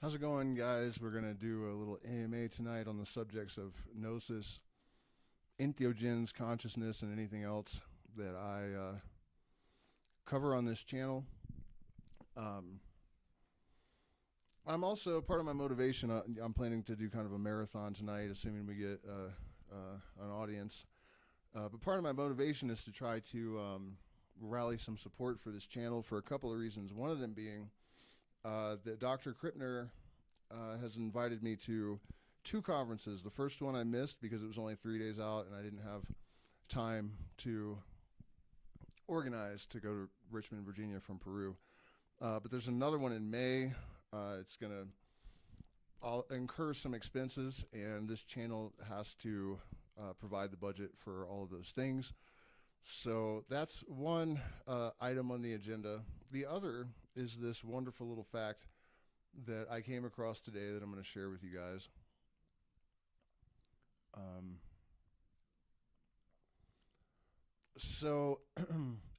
How's it going, guys? We're going to do a little AMA tonight on the subjects of Gnosis, Entheogens, consciousness, and anything else that I cover on this channel. I'm also, part of my motivation, I'm planning to do kind of a marathon tonight, assuming we get an audience. But part of my motivation is to try to rally some support for this channel for a couple of reasons. One of them being that Dr. Krippner has invited me to two conferences. The first one I missed because it was only 3 days out and I didn't have time to organize to go to Richmond, Virginia from Peru. But there's another one in May. It's going to incur some expenses, and this channel has to provide the budget for all of those things. So that's one item on the agenda. The other is this wonderful little fact that I came across today that I'm going to share with you guys. So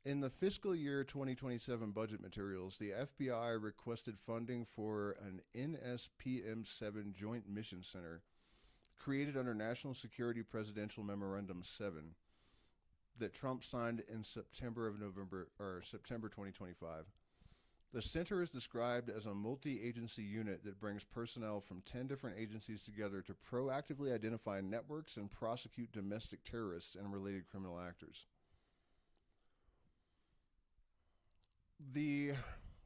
in the fiscal year 2027 budget materials, the FBI requested funding for an NSPM-7 Joint Mission Center created under National Security Presidential Memorandum 7 that Trump signed in September 2025. The center is described as a multi-agency unit that brings personnel from 10 different agencies together to proactively identify networks and prosecute domestic terrorists and related criminal actors. The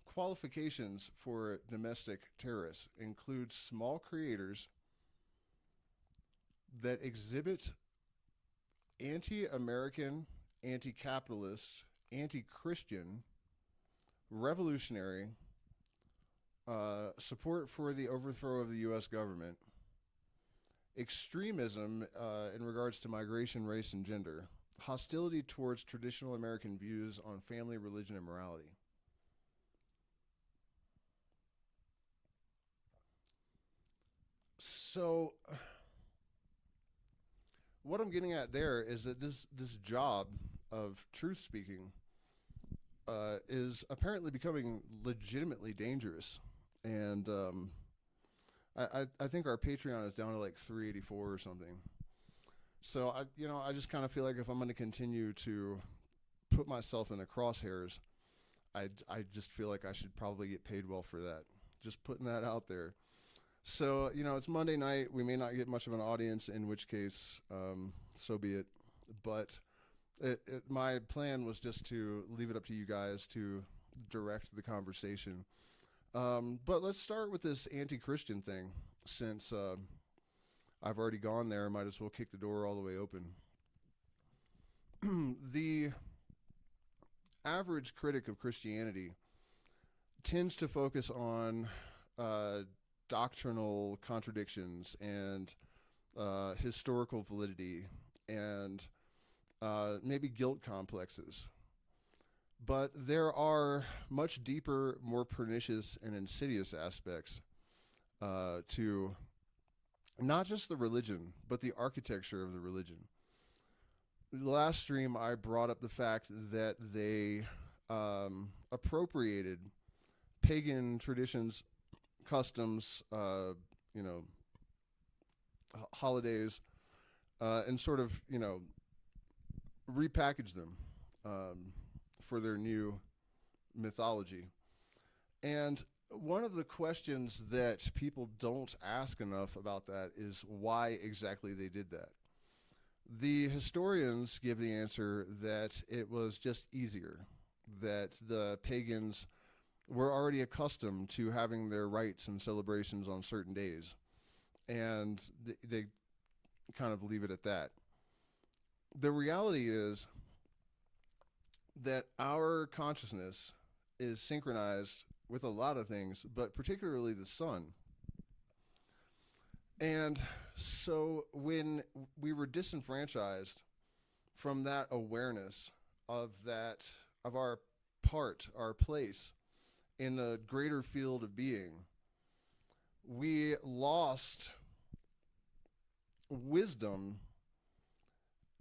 qualifications for domestic terrorists include small creators that exhibit anti-American, anti-capitalist, anti-Christian, revolutionary support for the overthrow of the U.S. government, extremism in regards to migration, race, and gender, hostility towards traditional American views on family, religion, and morality. So what I'm getting at there is that this job of truth speaking is apparently becoming legitimately dangerous, and I think our Patreon is down to like 384 or something. So I just kind of feel like if I'm going to continue to put myself in the crosshairs, I just feel like I should probably get paid well for that. Just putting that out there. So, it's Monday night. We may not get much of an audience, in which case, so be it. But my plan was just to leave it up to you guys to direct the conversation. But let's start with this anti-Christian thing, since I've already gone there. Might as well kick the door all the way open. The average critic of Christianity tends to focus on doctrinal contradictions and historical validity and maybe guilt complexes. But there are much deeper, more pernicious and insidious aspects to not just the religion, but the architecture of the religion. The last stream, I brought up the fact that they appropriated pagan traditions, customs, holidays, and sort of, repackage them for their new mythology. And one of the questions that people don't ask enough about that is why exactly they did that. The historians give the answer that it was just easier, that the pagans were already accustomed to having their rites and celebrations on certain days, and they kind of leave it at that. The reality is that our consciousness is synchronized with a lot of things, but particularly the sun. And so when we were disenfranchised from that awareness of our part, our place in the greater field of being, we lost wisdom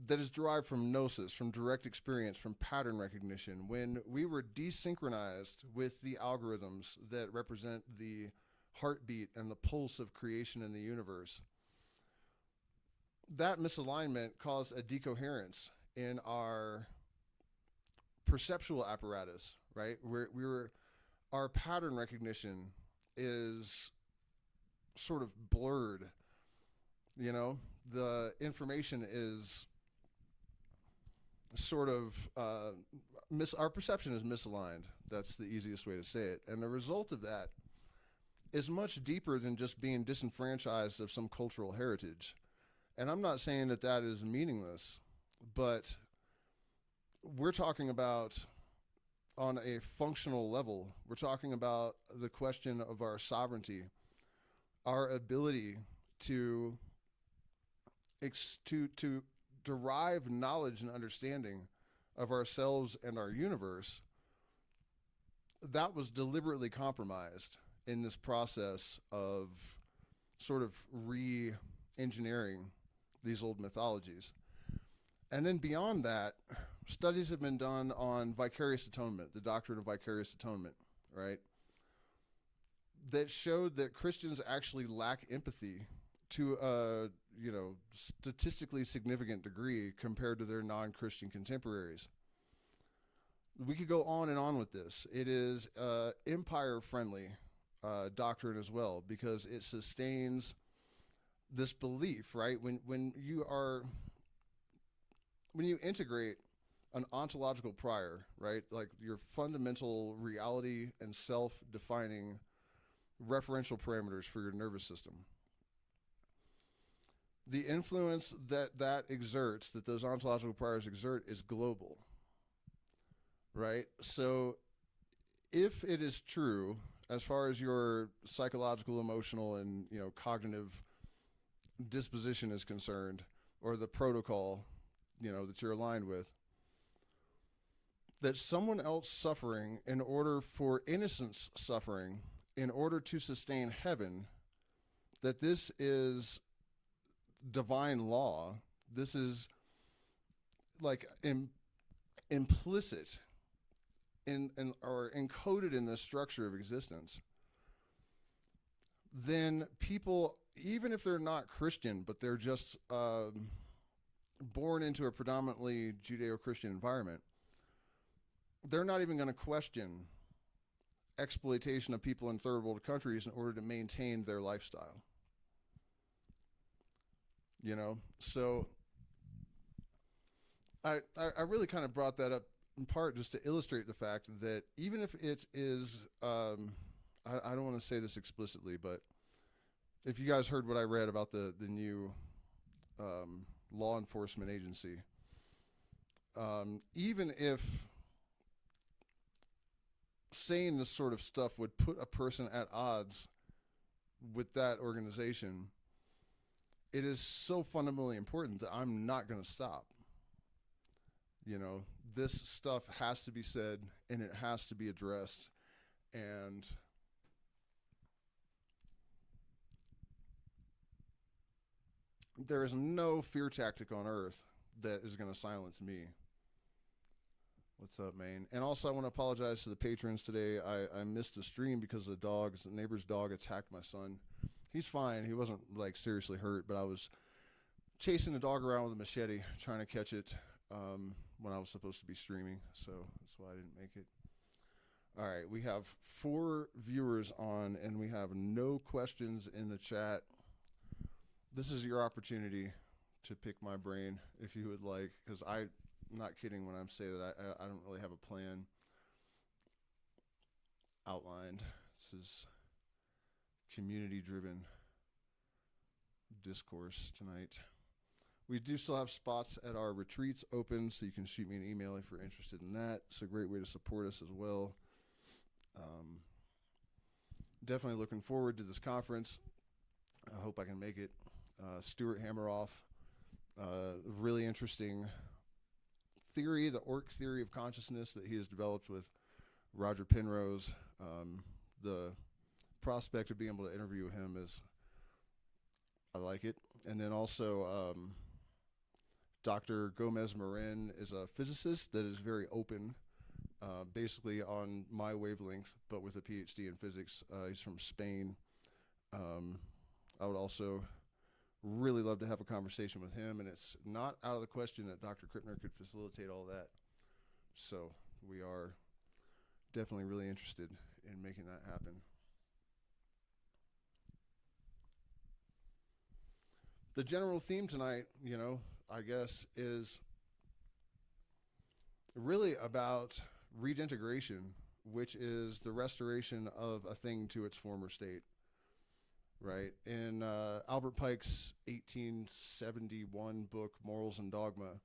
that is derived from Gnosis, from direct experience, from pattern recognition. When we were desynchronized with the algorithms that represent the heartbeat and the pulse of creation in the universe. That misalignment caused a decoherence in our perceptual apparatus, right? Our pattern recognition is sort of blurred. You know, the information is sort of our perception is misaligned. That's the easiest way to say it. And the result of that is much deeper than just being disenfranchised of some cultural heritage. And I'm not saying that that is meaningless, but we're talking about, on a functional level, we're talking about the question of our sovereignty, our ability to derive knowledge and understanding of ourselves and our universe. That was deliberately compromised in this process of sort of re-engineering these old mythologies. And then beyond that, studies have been done on vicarious atonement, the doctrine of vicarious atonement, right? That showed that Christians actually lack empathy to a, statistically significant degree compared to their non-Christian contemporaries. We could go on and on with this. It is empire-friendly doctrine as well, because it sustains this belief, right? When you integrate an ontological prior, right, like your fundamental reality and self-defining referential parameters for your nervous system, the influence that exerts, that those ontological priors exert, is global, right? So if it is true, as far as your psychological, emotional, and cognitive disposition is concerned, or the protocol, that you're aligned with, that someone else suffering in order for innocence suffering, in order to sustain heaven, that this is divine law, this is like implicit in or encoded in the structure of existence, then people, even if they're not Christian, but they're just born into a predominantly Judeo-Christian environment, they're not even going to question exploitation of people in third world countries in order to maintain their lifestyle. So I really kind of brought that up in part just to illustrate the fact that even if it is, I don't want to say this explicitly, but if you guys heard what I read about the new law enforcement agency, even if saying this sort of stuff would put a person at odds with that organization, it is so fundamentally important that I'm not going to stop. This stuff has to be said and it has to be addressed. And there is no fear tactic on earth that is going to silence me. What's up, man? And also, I want to apologize to the patrons today. I missed a stream because the neighbor's dog attacked my son. He's fine. He wasn't seriously hurt, but I was chasing the dog around with a machete, trying to catch it when I was supposed to be streaming. So that's why I didn't make it. All right, we have 4 viewers on, and we have no questions in the chat. This is your opportunity to pick my brain if you would like, because I'm not kidding when I'm saying that I don't really have a plan outlined. This is community-driven discourse tonight. We do still have spots at our retreats open, so you can shoot me an email if you're interested in that. It's a great way to support us as well. Definitely looking forward to this conference. I hope I can make it. Stuart Hammeroff, really interesting theory, the ORC theory of consciousness that he has developed with Roger Penrose. The prospect of being able to interview him is, I like it. And then also Dr. Gomez Marin is a physicist that is very open, basically on my wavelength, but with a PhD in physics. He's from Spain. I would also really love to have a conversation with him, and it's not out of the question that Dr. Krippner could facilitate all that. So we are definitely really interested in making that happen. The general theme tonight, I guess, is really about reintegration, which is the restoration of a thing to its former state. Right? In Albert Pike's 1871 book, Morals and Dogma,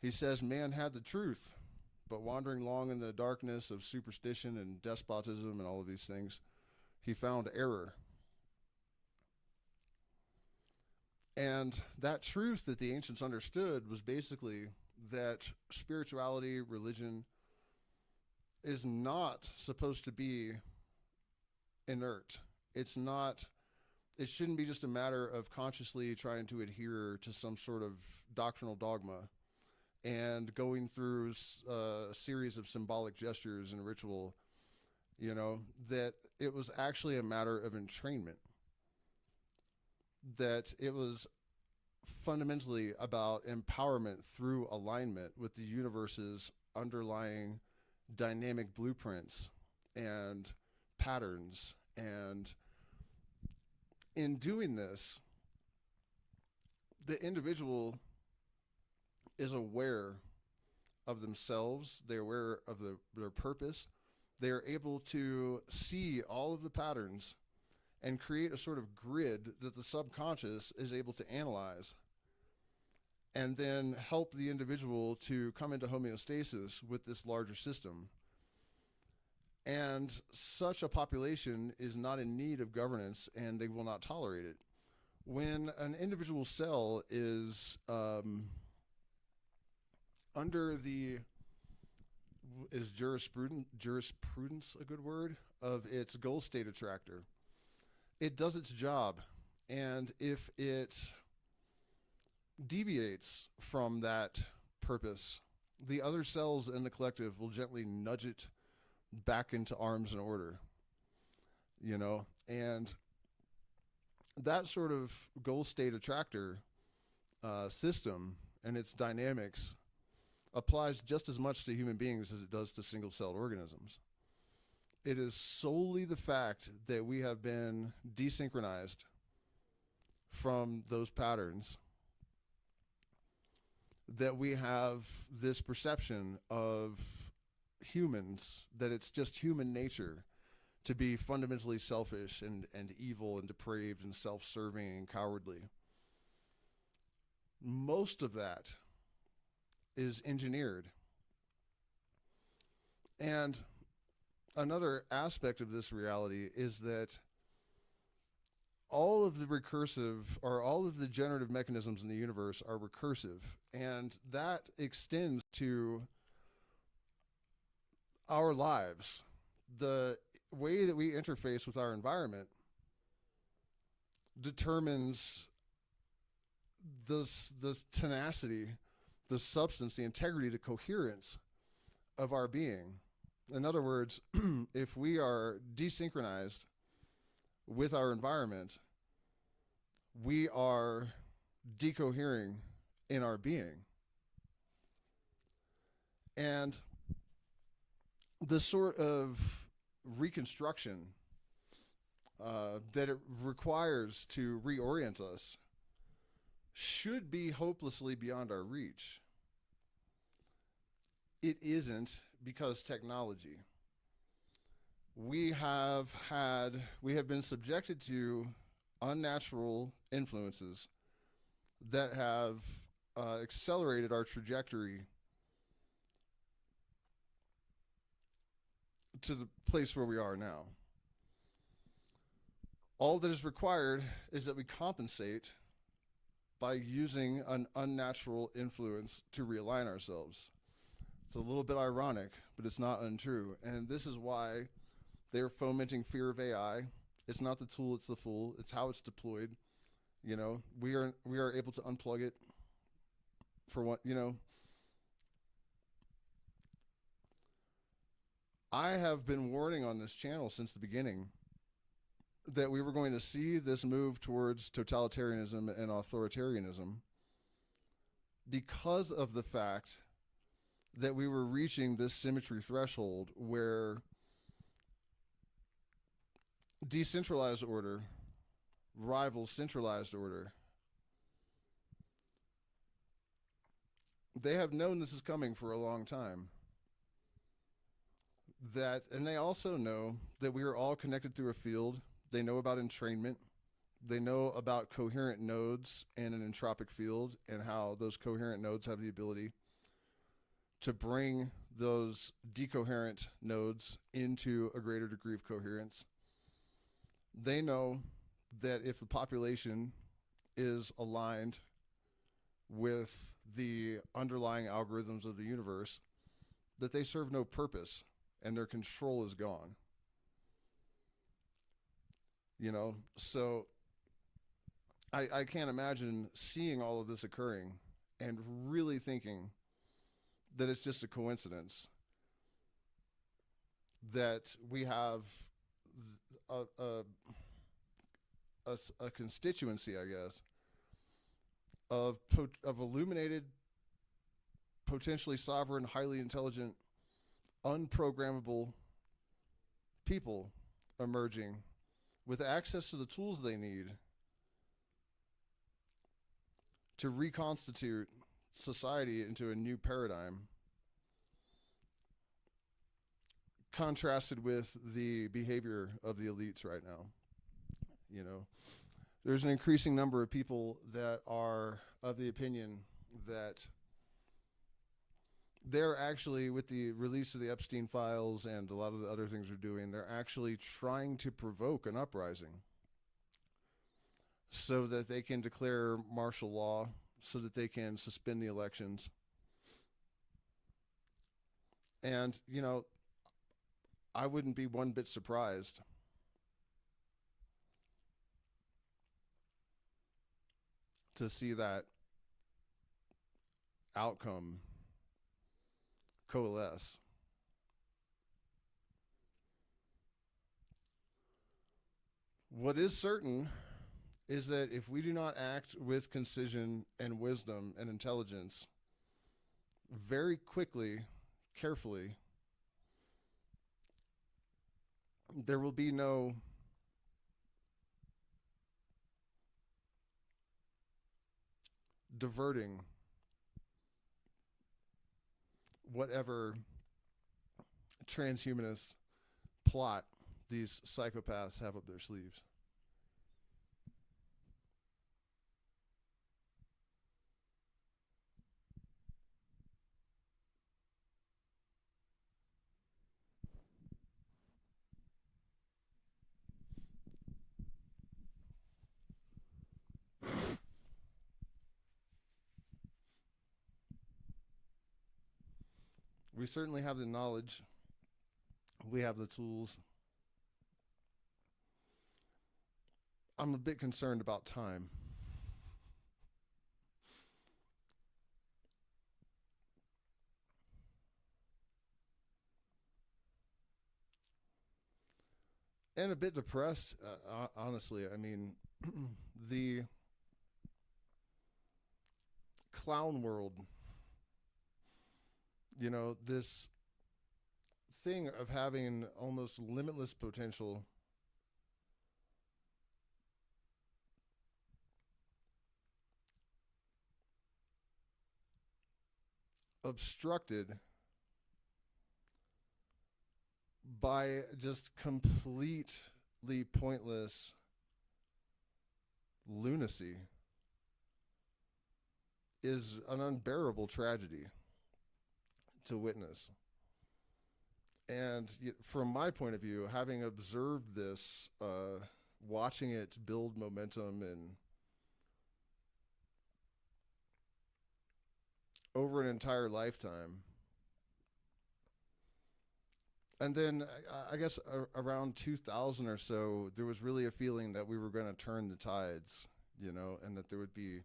he says, man had the truth, but wandering long in the darkness of superstition and despotism and all of these things, he found error. And that truth that the ancients understood was basically that spirituality, religion, is not supposed to be inert. It shouldn't be just a matter of consciously trying to adhere to some sort of doctrinal dogma and going through a series of symbolic gestures and ritual, that it was actually a matter of entrainment, that it was fundamentally about empowerment through alignment with the universe's underlying dynamic blueprints and patterns. And in doing this, the individual is aware of themselves. They're aware of their purpose. They are able to see all of the patterns and create a sort of grid that the subconscious is able to analyze, and then help the individual to come into homeostasis with this larger system. And such a population is not in need of governance, and they will not tolerate it. When an individual cell is under the, is jurisprudence a good word, of its goal state attractor, it does its job. And if it deviates from that purpose, the other cells in the collective will gently nudge it back into arms and order, and that sort of goal state attractor system and its dynamics applies just as much to human beings as it does to single-celled organisms. It is solely the fact that we have been desynchronized from those patterns that we have this perception of humans, that it's just human nature to be fundamentally selfish and evil and depraved and self-serving and cowardly. Most of that is engineered. And another aspect of this reality is that all of the generative mechanisms in the universe are recursive, and that extends to our lives. The way that we interface with our environment determines this tenacity, the substance, the integrity, the coherence of our being. In other words, if we are desynchronized with our environment, we are decohering in our being. And the sort of reconstruction that it requires to reorient us should be hopelessly beyond our reach. It isn't, because technology. We have been subjected to unnatural influences that have accelerated our trajectory to the place where we are now. All that is required is that we compensate by using an unnatural influence to realign ourselves. It's a little bit ironic, but it's not untrue. And this is why they're fomenting fear of AI. It's not the tool, it's the fool. It's how it's deployed. We are able to unplug it for what, I have been warning on this channel since the beginning that we were going to see this move towards totalitarianism and authoritarianism because of the fact that we were reaching this symmetry threshold where decentralized order rivals centralized order. They have known this is coming for a long time. And they also know that we are all connected through a field. They know about entrainment. They know about coherent nodes in an entropic field and how those coherent nodes have the ability to bring those decoherent nodes into a greater degree of coherence. They know that if the population is aligned with the underlying algorithms of the universe, that they serve no purpose and their control is gone. So I can't imagine seeing all of this occurring and really thinking that it's just a coincidence that we have a constituency, I guess, of illuminated, potentially sovereign, highly intelligent, unprogrammable people emerging with access to the tools they need to reconstitute society into a new paradigm, contrasted with the behavior of the elites right now. There's an increasing number of people that are of the opinion that they're actually, with the release of the Epstein files and a lot of the other things they're doing, they're actually trying to provoke an uprising so that they can declare martial law, so that they can suspend the elections. And, I wouldn't be one bit surprised to see that outcome coalesce. What is certain is that if we do not act with concision and wisdom and intelligence very quickly, carefully, there will be no diverting whatever transhumanist plot these psychopaths have up their sleeves. We certainly have the knowledge. We have the tools. I'm a bit concerned about time. And a bit depressed, honestly. I mean, the clown world, this thing of having almost limitless potential obstructed by just completely pointless lunacy is an unbearable tragedy to witness. And from my point of view, having observed this, watching it build momentum and over an entire lifetime, and then I guess around 2000 or so, there was really a feeling that we were going to turn the tides, and that there would be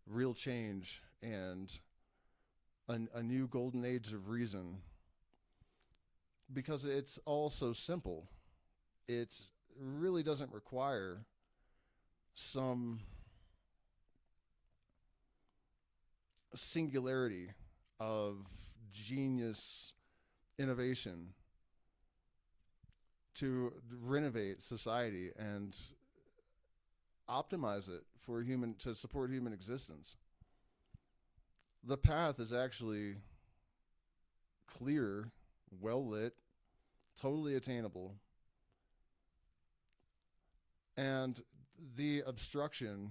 real change and a new golden age of reason, because it's all so simple. It's really doesn't require some singularity of genius innovation to renovate society and optimize it for to support human existence. The path is actually clear, well lit, totally attainable, and the obstruction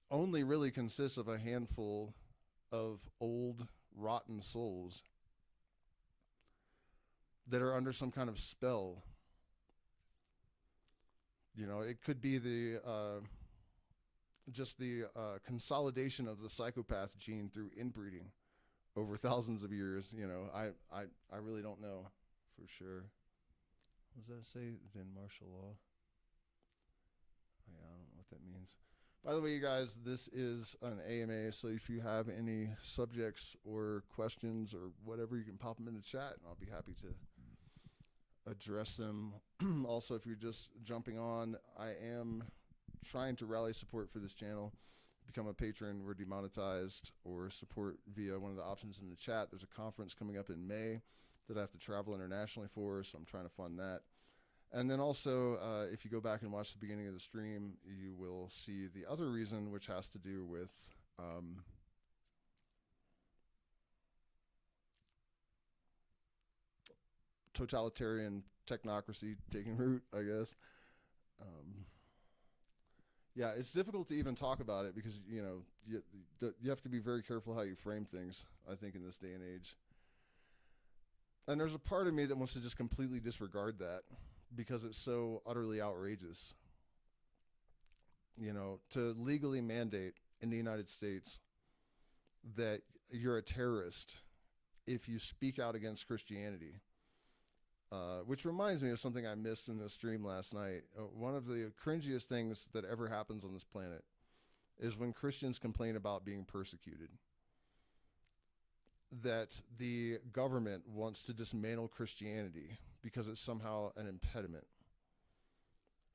only really consists of a handful of old, rotten souls that are under some kind of spell. You know, it could be the just the consolidation of the psychopath gene through inbreeding over thousands of years. You know, I really don't know for sure. What does that say? Then martial law. Yeah, I don't know what that means. By the way, you guys, this is an AMA, so if you have any subjects or questions or whatever, you can pop them in the chat, and I'll be happy to address them. Also, if you're just jumping on, I am trying to rally support for this channel. Become a patron, we're demonetized, or support via one of the options in the chat. There's a conference coming up in May that I have to travel internationally for, so I'm trying to fund that. And then also, if you go back and watch the beginning of the stream, you will see the other reason, which has to do with totalitarian technocracy taking root, I guess. Yeah, it's difficult to even talk about it because, you know, you have to be very careful how you frame things, I think, in this day and age. And there's a part of me that wants to just completely disregard that because it's so utterly outrageous. You know, to legally mandate in the United States that you're a terrorist if you speak out against Christianity, which reminds me of something I missed in the stream last night. One of the cringiest things that ever happens on this planet is when Christians complain about being persecuted. That the government wants to dismantle Christianity because it's somehow an impediment.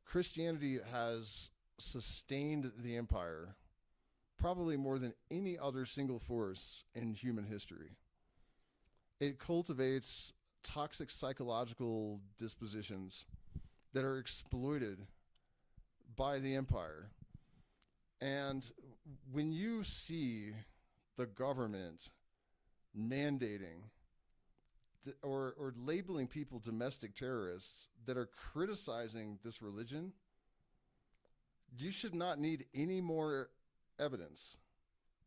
Christianity has sustained the empire probably more than any other single force in human history. It cultivates toxic psychological dispositions that are exploited by the empire. And when you see the government mandating or labeling people domestic terrorists that are criticizing this religion, you should not need any more evidence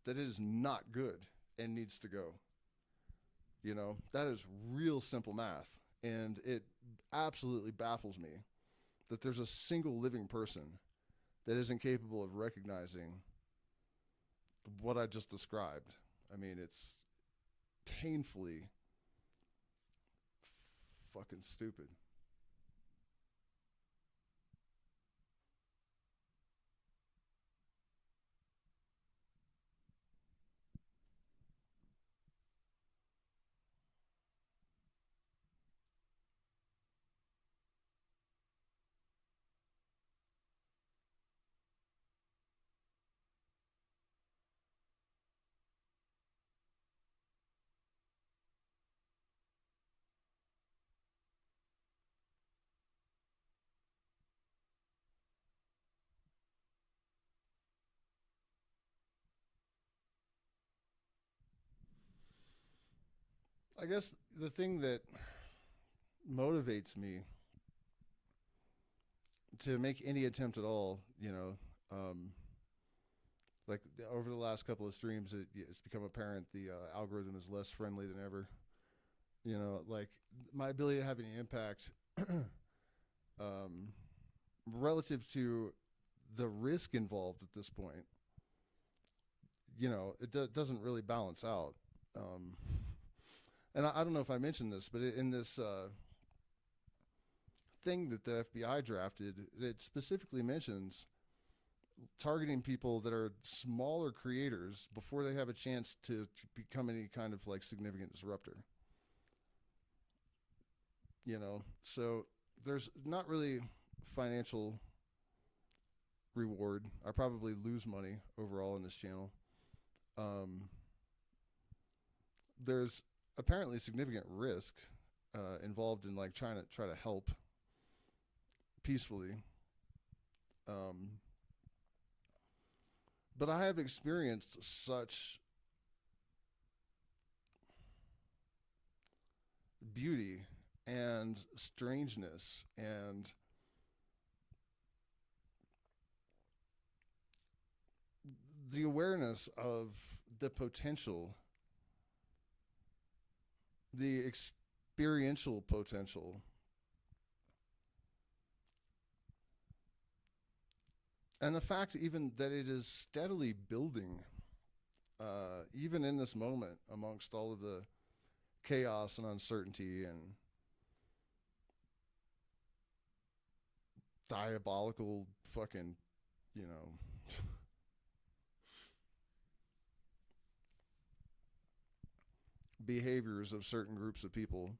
that it is not good and needs to go. You know, that is real simple math, and it absolutely baffles me that there's a single living person that isn't capable of recognizing what I just described. I mean, it's painfully fucking stupid. I guess the thing that motivates me to make any attempt at all, you know, like over the last couple of streams, it's become apparent the algorithm is less friendly than ever. You know, like my ability to have any impact relative to the risk involved at this point, you know, it doesn't really balance out. And I don't know if I mentioned this, but in this thing that the FBI drafted, it specifically mentions targeting people that are smaller creators before they have a chance to become any kind of like significant disruptor. So there's not really financial reward. I probably lose money overall in this channel. Um, there's apparently significant risk involved in like trying to help peacefully. Um, but I have experienced such beauty and strangeness and the awareness of the potential, the experiential potential, and the fact even that it is steadily building, even in this moment, amongst all of the chaos and uncertainty and diabolical fucking, you know, behaviors of certain groups of people.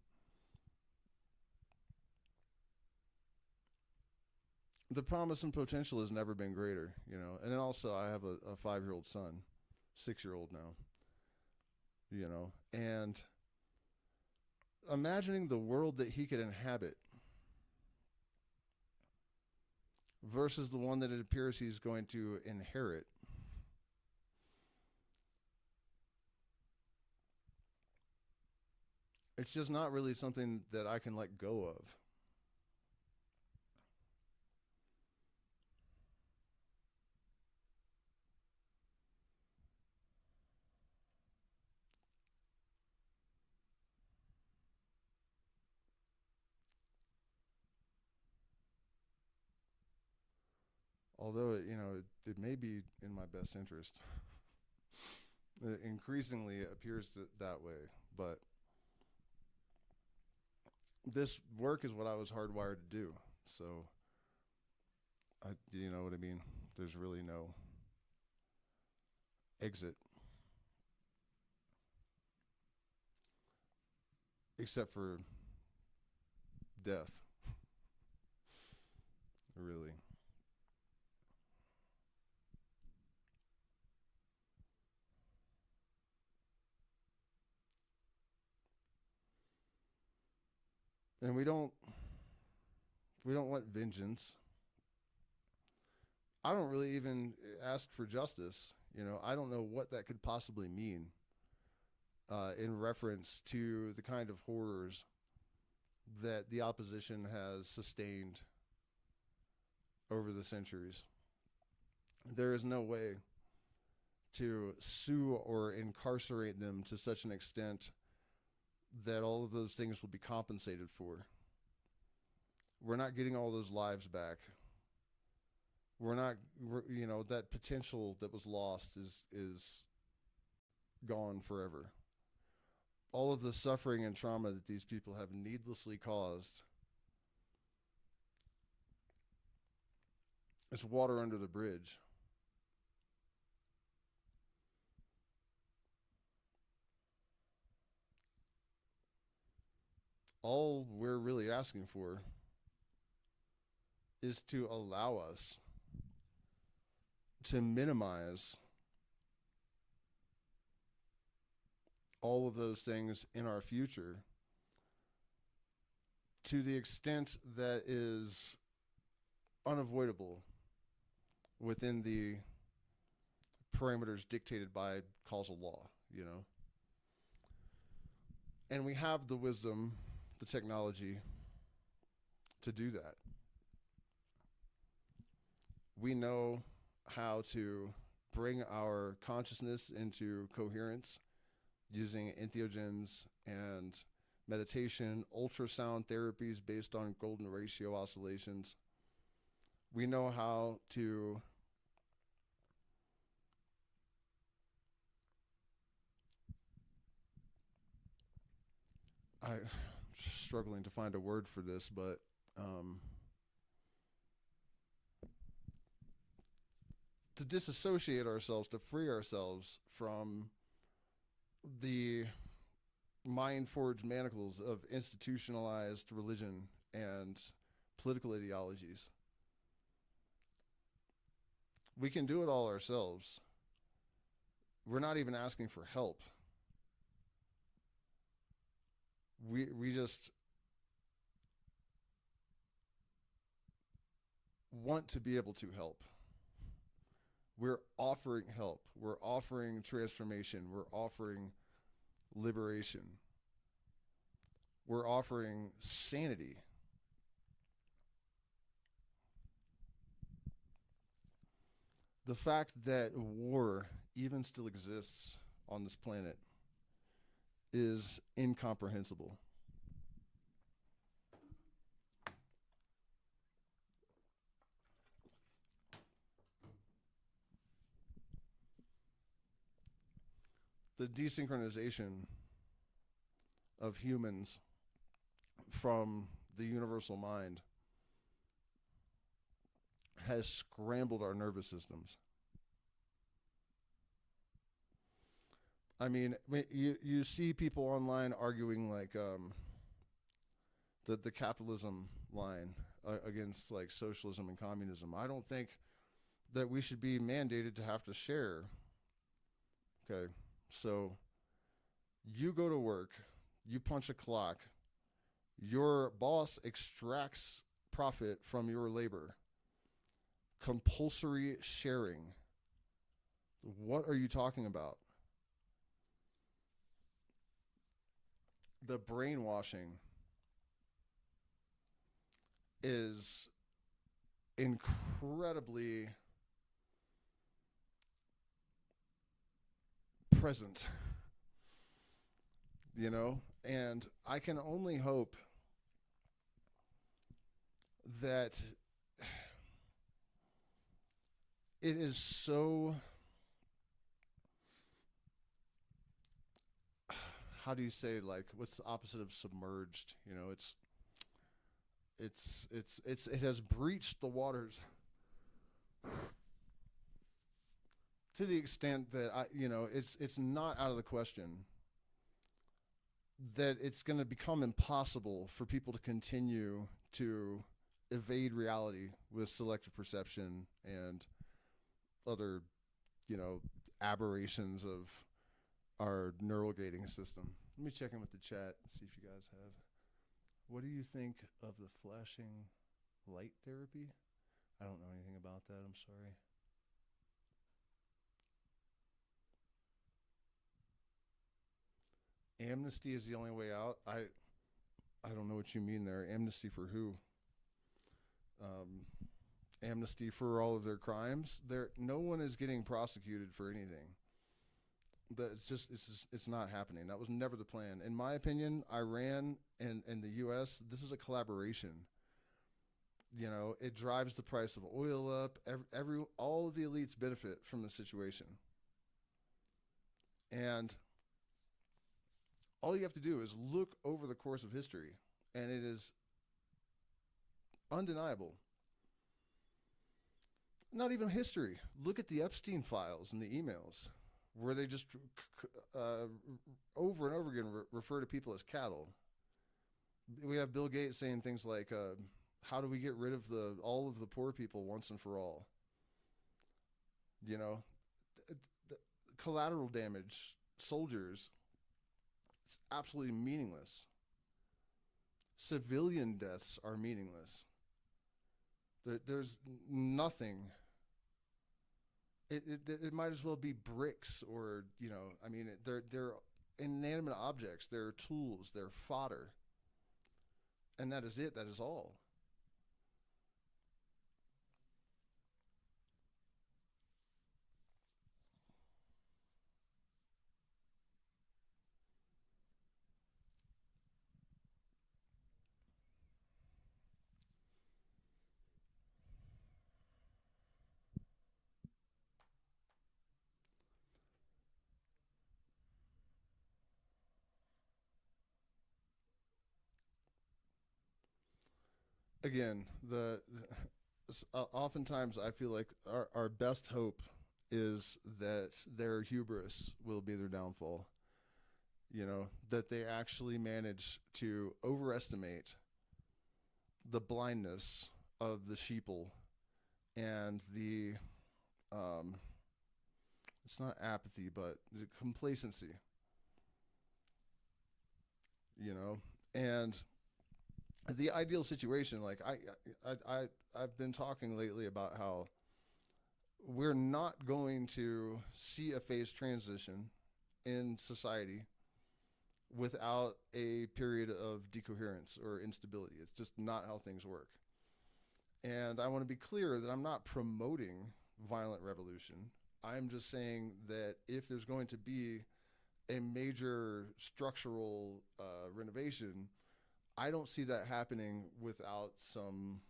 The promise and potential has never been greater, And then also, I have a 5-year-old son, 6-year-old now, and imagining the world that he could inhabit versus the one that it appears he's going to inherit. It's just not really something that I can let go of. Although it may be in my best interest. It increasingly appears that way, but this work is what I was hardwired to do. So, you know what I mean? There's really no exit except for death. Really. And we don't want vengeance. I don't really even ask for justice. I don't know what that could possibly mean in reference to the kind of horrors that the opposition has sustained over the centuries. There is no way to sue or incarcerate them to such an extent that all of those things will be compensated for. We're not getting all those lives back. We're not, that potential that was lost is gone forever. All of the suffering and trauma that these people have needlessly caused is water under the bridge. All we're really asking for is to allow us to minimize all of those things in our future to the extent that is unavoidable within the parameters dictated by causal law, And we have the wisdom, the technology to do that. We know how to bring our consciousness into coherence using entheogens and meditation, ultrasound therapies based on golden ratio oscillations. We know how to I'm struggling to find a word for this, but to disassociate ourselves, to free ourselves from the mind-forged manacles of institutionalized religion and political ideologies. We can do it all ourselves. We're not even asking for help. We just want to be able to help. We're offering help. We're offering transformation. We're offering liberation. We're offering sanity. The fact that war even still exists on this planet is incomprehensible. The desynchronization of humans from the universal mind has scrambled our nervous systems. I mean, you see people online arguing like the capitalism line against like socialism and communism. I don't think that we should be mandated to have to share. Okay, so you go to work, you punch a clock, your boss extracts profit from your labor. Compulsory sharing. What are you talking about? The brainwashing is incredibly present, you know, and I can only hope that it is so, how do you say, like, what's the opposite of submerged? You know, it has breached the waters to the extent that it's not out of the question that it's going to become impossible for people to continue to evade reality with selective perception and other, aberrations of our neural gating system. Let me check in with the chat and see if you guys have. What do you think of the flashing light therapy? I don't know anything about that. I'm sorry. Amnesty is the only way out. I don't know what you mean there. Amnesty for who? Amnesty for all of their crimes. No one is getting prosecuted for anything. It's not happening. That was never the plan. In my opinion, Iran and the U.S., this is a collaboration. It drives the price of oil up. All of the elites benefit from the situation. And all you have to do is look over the course of history, and it is undeniable. Not even history. Look at the Epstein files and the emails, where they just over and over again refer to people as cattle. We have Bill Gates saying things like, how do we get rid of all of the poor people once and for all? The collateral damage, soldiers, it's absolutely meaningless. Civilian deaths are meaningless. There's nothing. It might as well be bricks or, they're inanimate objects. They're tools. They're fodder. And that is it. That is all. Again, oftentimes I feel like our best hope is that their hubris will be their downfall. that they actually manage to overestimate the blindness of the sheeple and the, it's not apathy, but the complacency, and the ideal situation. Like I've been talking lately about how we're not going to see a phase transition in society without a period of decoherence or instability. It's just not how things work. And I want to be clear that I'm not promoting violent revolution. I'm just saying that if there's going to be a major structural renovation, I don't see that happening without some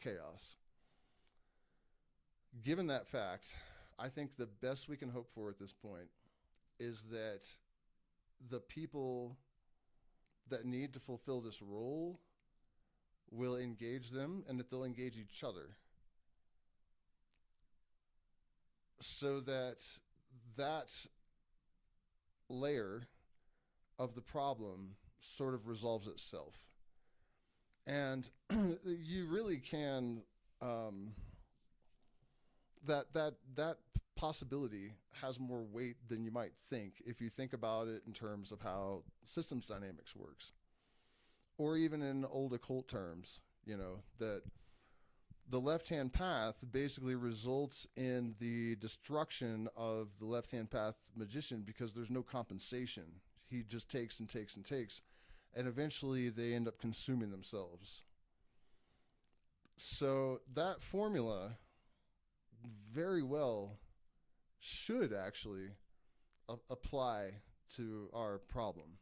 chaos. Given that fact, I think the best we can hope for at this point is that the people that need to fulfill this role will engage them, and that they'll engage each other, so that that layer of the problem sort of resolves itself. And you really can, that possibility has more weight than you might think if you think about it in terms of how systems dynamics works, or even in old occult terms, that the left-hand path basically results in the destruction of the left-hand path magician because there's no compensation. He just takes and takes and takes, and eventually they end up consuming themselves. So that formula very well should actually apply to our problem.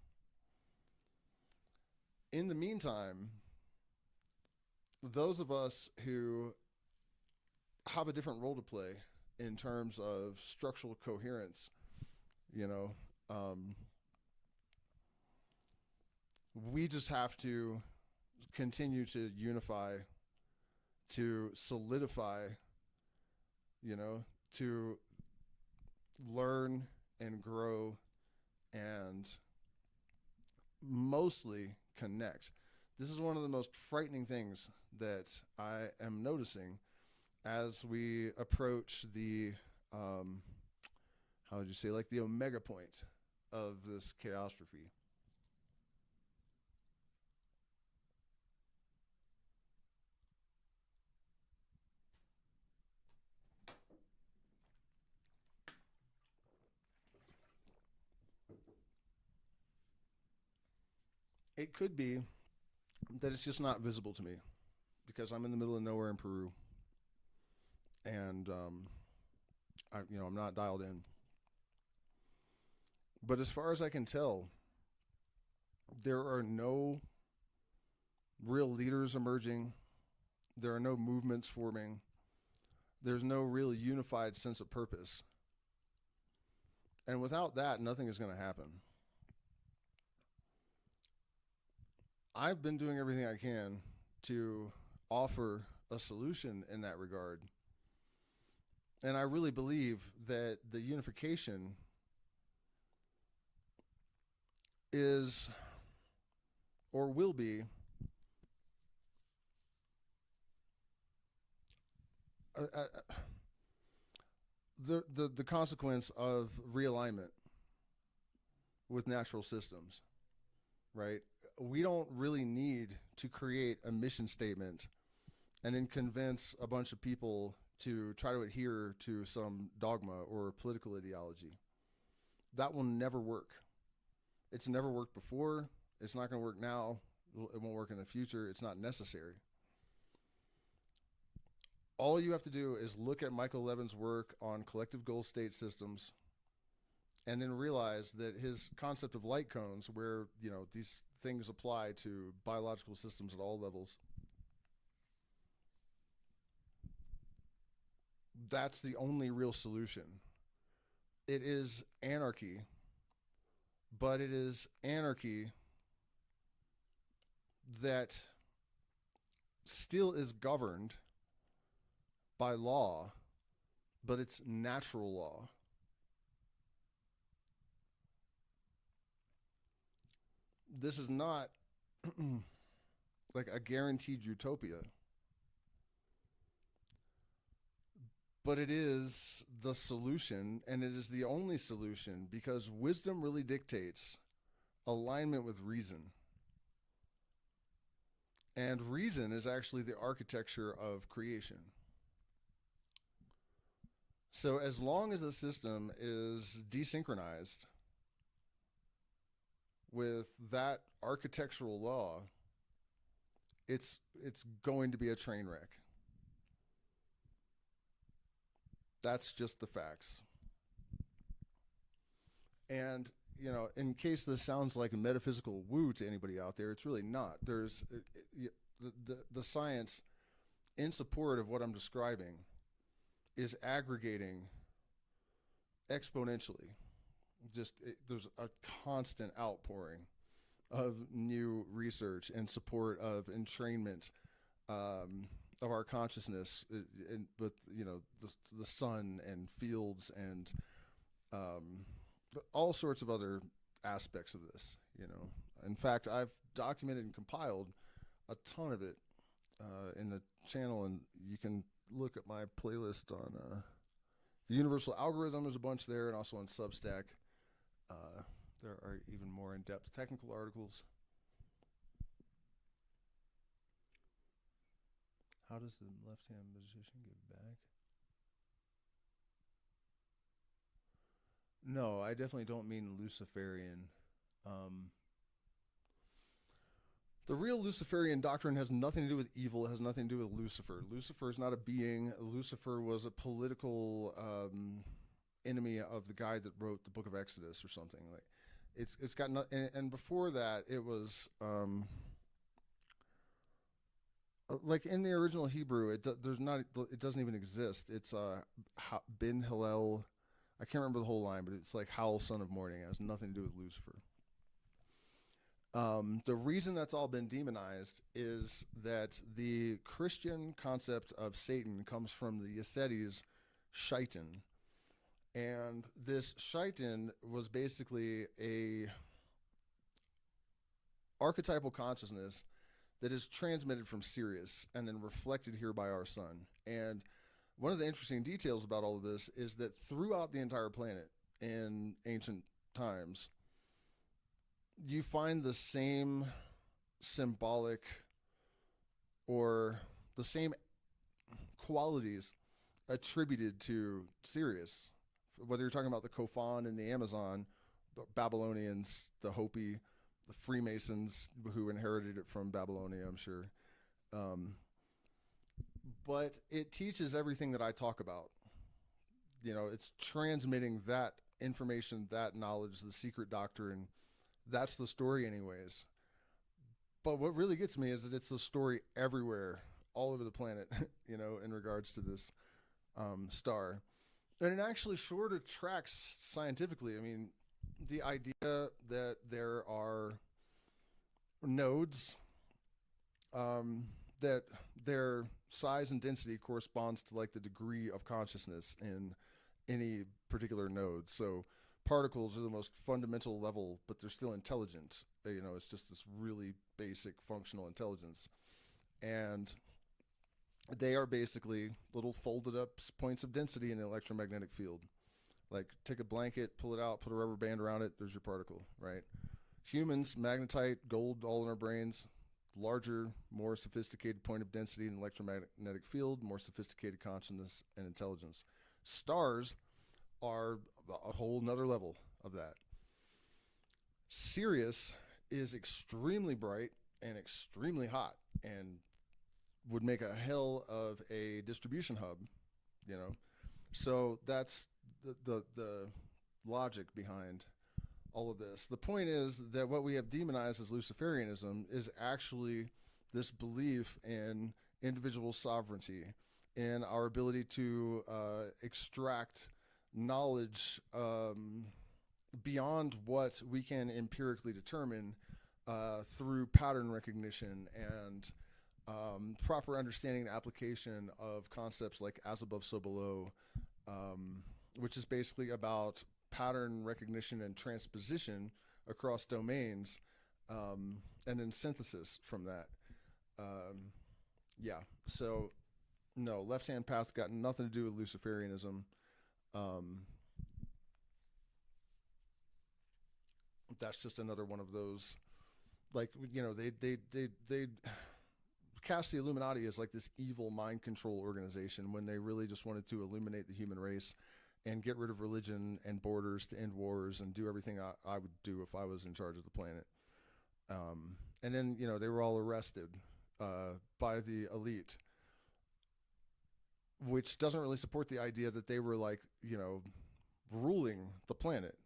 In the meantime, those of us who have a different role to play in terms of structural coherence, we just have to continue to unify, to solidify, to learn and grow, and mostly connect. This is one of the most frightening things that I am noticing as we approach the, how would you say, like the omega point of this chaostrophe. It could be that it's just not visible to me because I'm in the middle of nowhere in Peru, and I'm not dialed in. But as far as I can tell, there are no real leaders emerging. There are no movements forming. There's no real unified sense of purpose. And without that, nothing is going to happen. I've been doing everything I can to offer a solution in that regard. And I really believe that the unification is, or will be, the consequence of realignment with natural systems, right? We don't really need to create a mission statement and then convince a bunch of people to try to adhere to some dogma or political ideology. That will never work. It's never worked before. It's not going to work now. It won't work in the future. It's not necessary. All you have to do is look at Michael Levin's work on collective goal state systems, and then realize that his concept of light cones, where these things apply to biological systems at all levels, that's the only real solution. It is anarchy, but it is anarchy that still is governed by law, but it's natural law. this is not like a guaranteed utopia, but it is the solution, and it is the only solution, because wisdom really dictates alignment with reason. And reason is actually the architecture of creation. So as long as a system is desynchronized with that architectural law, it's going to be a train wreck. That's just the facts. And, you know, in case this sounds like a metaphysical woo to anybody out there, it's really not. There's the science in support of what I'm describing is aggregating exponentially. There's a constant outpouring of new research in support of entrainment of our consciousness with, you know, the sun and fields and all sorts of other aspects of this, you know. In fact, I've documented and compiled a ton of it in the channel, and you can look at my playlist on the universal algorithm. There's a bunch there, and also on Substack. There are even more in-depth technical articles. How does the left-hand position give back? No, I definitely don't mean Luciferian. The real Luciferian doctrine has nothing to do with evil. It has nothing to do with Lucifer. Lucifer is not a being. Lucifer was a political enemy of the guy that wrote the Book of Exodus or something. Like, it's got no, and before that it was like in the original Hebrew, it doesn't even exist. It's Ben Hillel. I can't remember the whole line, but it's like Howl, son of morning. It has nothing to do with Lucifer. The reason that's all been demonized is that the Christian concept of Satan comes from the Yesedi's shaitan. And this shaitan was basically a archetypal consciousness that is transmitted from Sirius and then reflected here by our sun. And one of the interesting details about all of this is that throughout the entire planet in ancient times, you find the same symbolic or the same qualities attributed to Sirius. Whether you're talking about the Kofan in the Amazon, the Babylonians, the Hopi, the Freemasons who inherited it from Babylonia, I'm sure. But it teaches everything that I talk about. You know, it's transmitting that information, that knowledge, the secret doctrine. That's the story anyways. But what really gets me is that it's the story everywhere, all over the planet, you know, in regards to this star. And it actually sort of tracks scientifically. I mean, the idea that there are nodes, that their size and density corresponds to like the degree of consciousness in any particular node. So particles are the most fundamental level, but they're still intelligent. You know, it's just this really basic functional intelligence. And they are basically little folded up points of density in the electromagnetic field. Like take a blanket, pull it out, put a rubber band around it, there's your particle, right? Humans, magnetite, gold, all in our brains, larger, more sophisticated point of density in the electromagnetic field, more sophisticated consciousness and intelligence. Stars are a whole nother level of that. Sirius is extremely bright and extremely hot and would make a hell of a distribution hub, you know. So that's the logic behind all of this. The point is that what we have demonized as Luciferianism is actually this belief in individual sovereignty, in our ability to extract knowledge beyond what we can empirically determine through pattern recognition and proper understanding and application of concepts like as above, so below, which is basically about pattern recognition and transposition across domains and then synthesis from that. Yeah, so no, left-hand path got nothing to do with Luciferianism. That's just another one of those, like, you know, they cast the Illuminati as like this evil mind control organization when they really just wanted to illuminate the human race and get rid of religion and borders to end wars and do everything I would do if I was in charge of the planet. And then, you know, they were all arrested by the elite, which doesn't really support the idea that they were, like, you know, ruling the planet.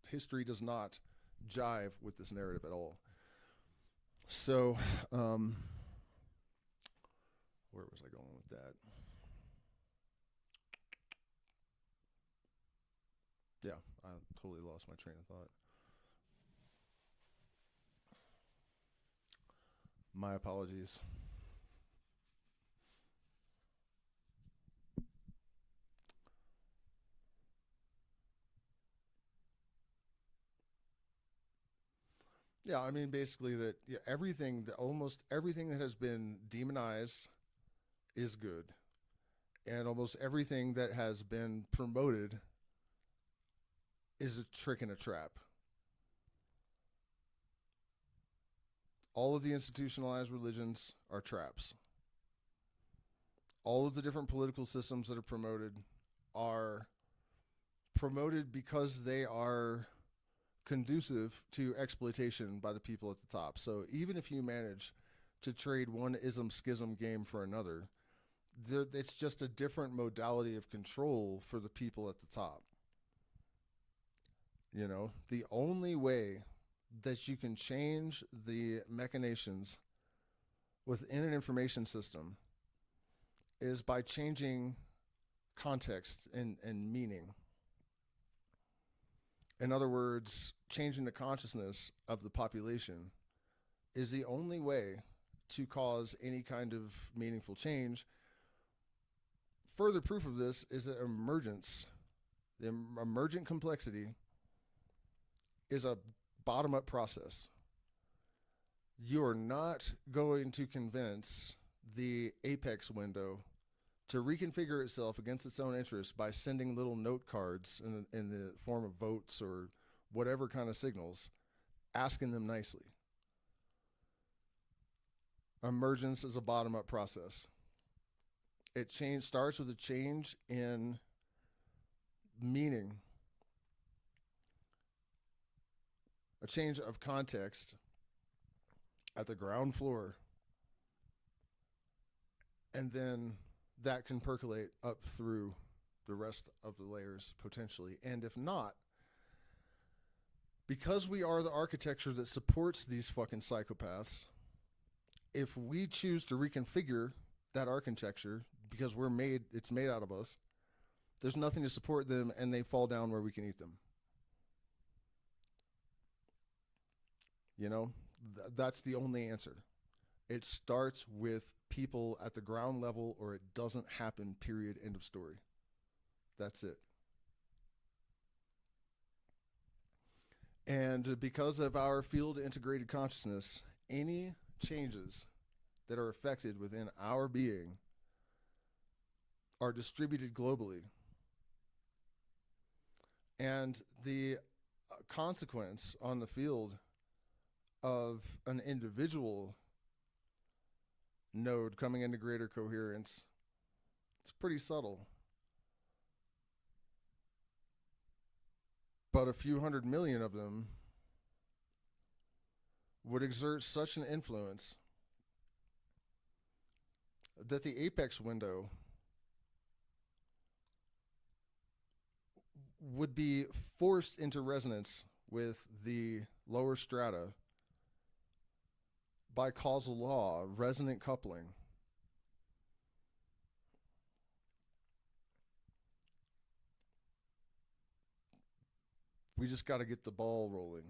History does not jive with this narrative at all. So, where was I going with that? Yeah, I totally lost my train of thought. My apologies. Yeah, I mean, basically that, yeah, almost everything that has been demonized is good, and almost everything that has been promoted is a trick and a trap. All of the institutionalized religions are traps. All of the different political systems that are promoted because they are conducive to exploitation by the people at the top. So even if you manage to trade one ism schism game for another, it's just a different modality of control for the people at the top. You know, the only way that you can change the machinations within an information system is by changing context and meaning. In other words, changing the consciousness of the population is the only way to cause any kind of meaningful change. Further proof of this is that emergence, the emergent complexity, is a bottom-up process. You are not going to convince the apex window to reconfigure itself against its own interests by sending little note cards in the form of votes or whatever kind of signals, asking them nicely. Emergence is a bottom-up process. It starts with a change in meaning, a change of context at the ground floor, and then that can percolate up through the rest of the layers potentially. And if not, because we are the architecture that supports these fucking psychopaths, if we choose to reconfigure that architecture because it's made out of us, there's nothing to support them and they fall down where we can eat them. You know, that's the only answer. It starts with people at the ground level or it doesn't happen, period, end of story. That's it. And because of our field integrated consciousness, any changes that are affected within our being are distributed globally. And the consequence on the field of an individual node coming into greater coherence, it's pretty subtle. But a few 100 million of them would exert such an influence that the apex window would be forced into resonance with the lower strata by causal law, resonant coupling. We just got to get the ball rolling.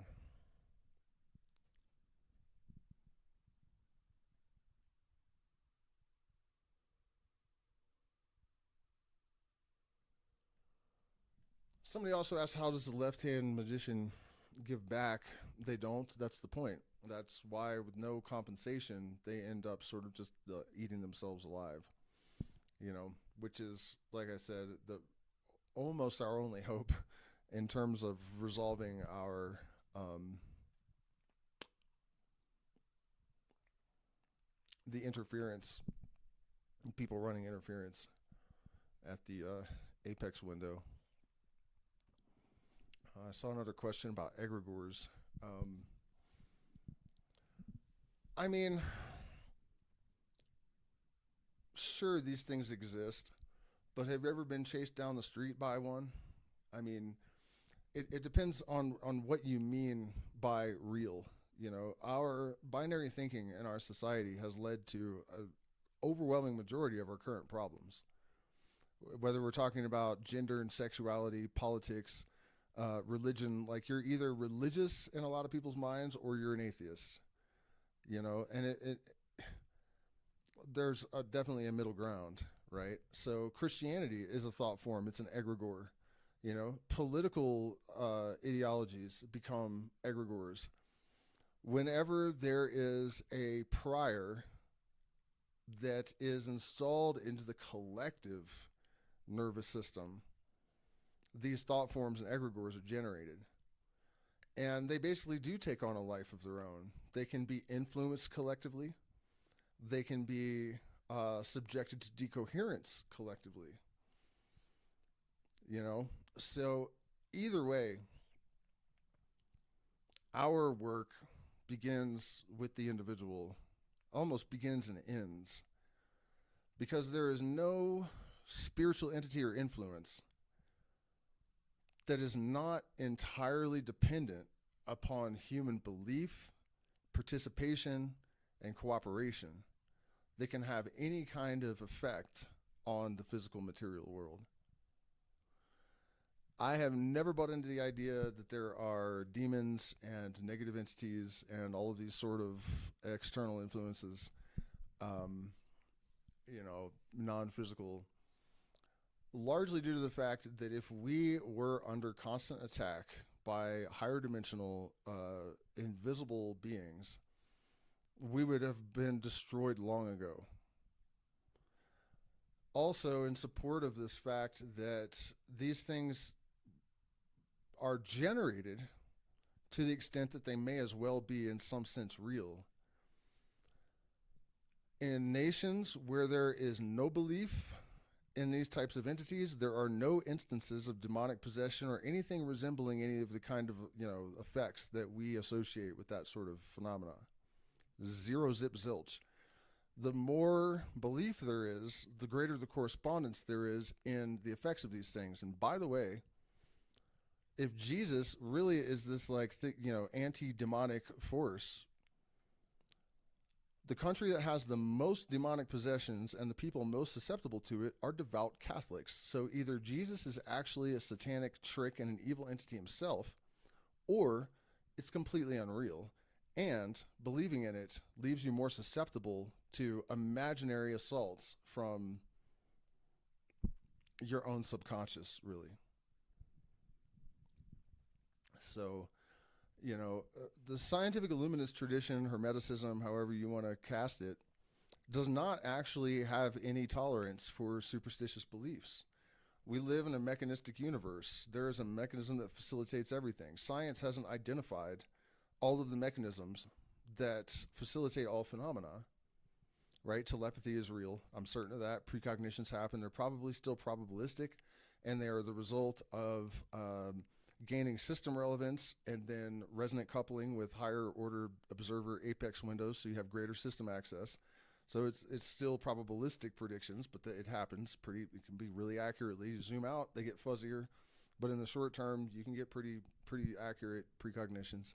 Somebody also asked, how does the left-hand magician give back, they don't. That's the point. That's why, with no compensation, they end up sort of just eating themselves alive. Which is, like I said, the almost our only hope in terms of resolving our the interference, people running interference at the apex window. I saw another question about egregores. I mean, sure, these things exist, but have you ever been chased down the street by one? I mean, it depends on what you mean by real. Our binary thinking in our society has led to an overwhelming majority of our current problems. Whether we're talking about gender and sexuality, politics, religion, like you're either religious in a lot of people's minds or you're an atheist. And there's definitely a middle ground, right? So Christianity is a thought form. It's an egregore. Political ideologies become egregores. Whenever there is a prior that is installed into the collective nervous system, these thought forms and egregores are generated. And they basically do take on a life of their own. They can be influenced collectively. They can be subjected to decoherence collectively. So either way, our work begins with the individual, almost begins and ends, because there is no spiritual entity or influence that is not entirely dependent upon human belief, participation, and cooperation. They can have any kind of effect on the physical material world. I have never bought into the idea that there are demons and negative entities and all of these sort of external influences, non-physical, largely due to the fact that if we were under constant attack by higher dimensional, invisible beings, we would have been destroyed long ago. Also, in support of this fact that these things are generated to the extent that they may as well be in some sense real. In nations where there is no belief in these types of entities, there are no instances of demonic possession or anything resembling any of the kind of effects that we associate with that sort of phenomena. Zero, zip, zilch. The more belief there is, the greater the correspondence there is in the effects of these things. And by the way, if Jesus really is this anti-demonic force, the country that has the most demonic possessions and the people most susceptible to it are devout Catholics. So either Jesus is actually a satanic trick and an evil entity himself, or it's completely unreal. And believing in it leaves you more susceptible to imaginary assaults from your own subconscious, really. So, the scientific illuminist tradition, Hermeticism, however you want to cast it, does not actually have any tolerance for superstitious beliefs. We live in a mechanistic universe. There is a mechanism that facilitates everything. Science hasn't identified all of the mechanisms that facilitate all phenomena, right? Telepathy is real. I'm certain of that. Precognitions happen. They're probably still probabilistic, and they are the result of gaining system relevance and then resonant coupling with higher order observer apex windows, so you have greater system access. So it's still probabilistic predictions, but it happens it can be really accurately. You zoom out, they get fuzzier, but in the short term, you can get pretty accurate precognitions.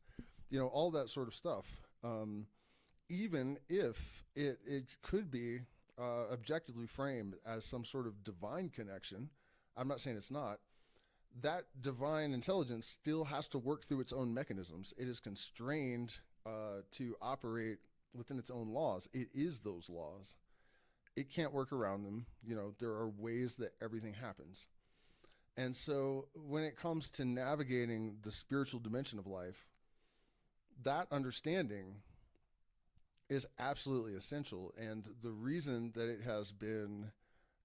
All that sort of stuff. Even if it could be objectively framed as some sort of divine connection, I'm not saying it's not, that divine intelligence still has to work through its own mechanisms. It is constrained to operate within its own laws. It is those laws. It can't work around them. There are ways that everything happens. And so when it comes to navigating the spiritual dimension of life, that understanding is absolutely essential. And the reason that it has been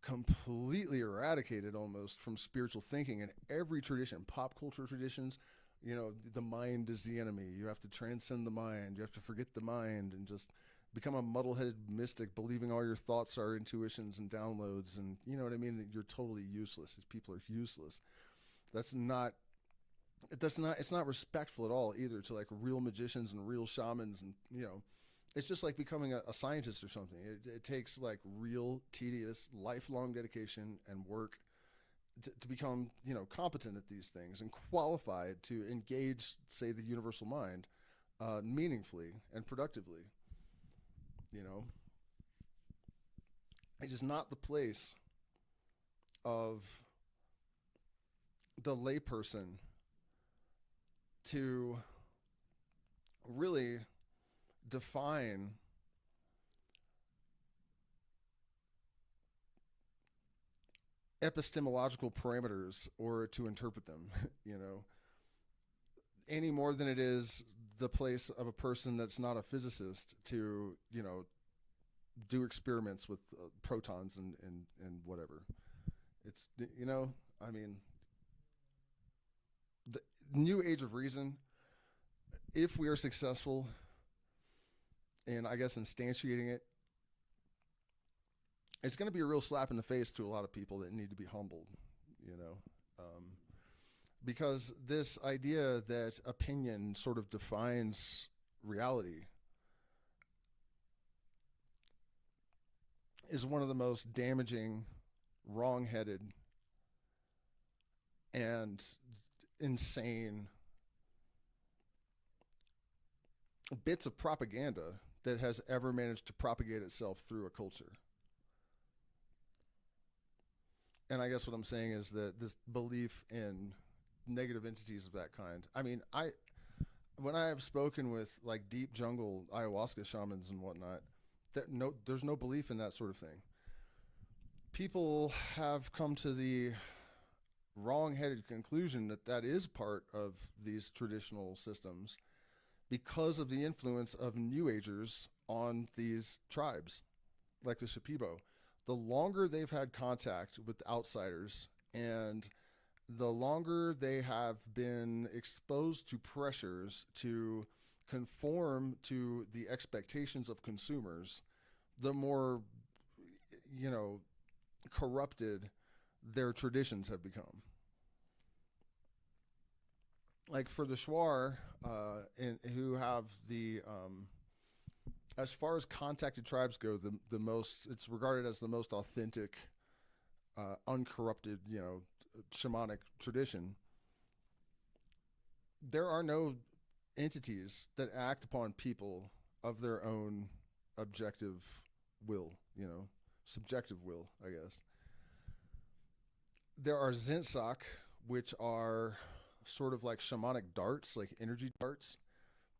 completely eradicated almost from spiritual thinking in every tradition, pop culture traditions, the mind is the enemy. You have to transcend the mind. You have to forget the mind and just become a muddle-headed mystic, believing all your thoughts are intuitions and downloads, and you know what I mean. That you're totally useless. These people are useless. It's not respectful at all either to like real magicians and real shamans, and it's just like becoming a scientist or something. It takes like real tedious lifelong dedication and work to become competent at these things and qualified to engage, say, the universal mind meaningfully and productively. It is not the place of the layperson to really define epistemological parameters or to interpret them, any more than it is the place of a person that's not a physicist to, do experiments with protons and whatever. It's, I mean, the new age of reason, if we are successful in, I guess, instantiating it, it's going to be a real slap in the face to a lot of people that need to be humbled, because this idea that opinion sort of defines reality is one of the most damaging, wrong-headed, and insane bits of propaganda that has ever managed to propagate itself through a culture. And I guess what I'm saying is that this belief in negative entities of that kind. I mean, when I have spoken with like deep jungle ayahuasca shamans and whatnot, there's no belief in that sort of thing. People have come to the wrong-headed conclusion that that is part of these traditional systems because of the influence of New Agers on these tribes, like the Shipibo. The longer they've had contact with outsiders and the longer they have been exposed to pressures to conform to the expectations of consumers, the more, corrupted their traditions have become. Like for the Shuar, who have the, as far as contacted tribes go, the most, it's regarded as the most authentic, uncorrupted, shamanic tradition. There are no entities that act upon people of their own objective will, subjective will, I guess. There are Zinsak, which are sort of like shamanic darts, like energy darts,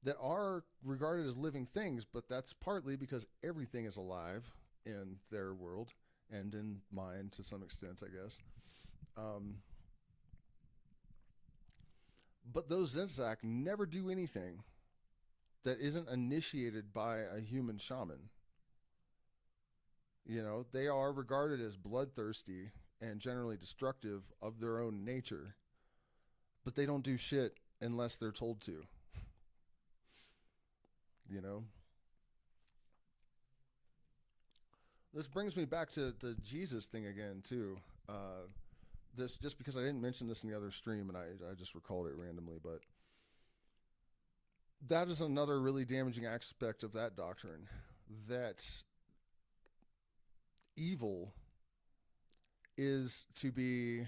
that are regarded as living things, but that's partly because everything is alive in their world and in mine to some extent, I guess. But those Zinsak never do anything that isn't initiated by a human shaman. They are regarded as bloodthirsty and generally destructive of their own nature, but they don't do shit unless they're told to. This brings me back to the Jesus thing again, too. This, just because I didn't mention this in the other stream and I just recalled it randomly, but that is another really damaging aspect of that doctrine, that evil is to be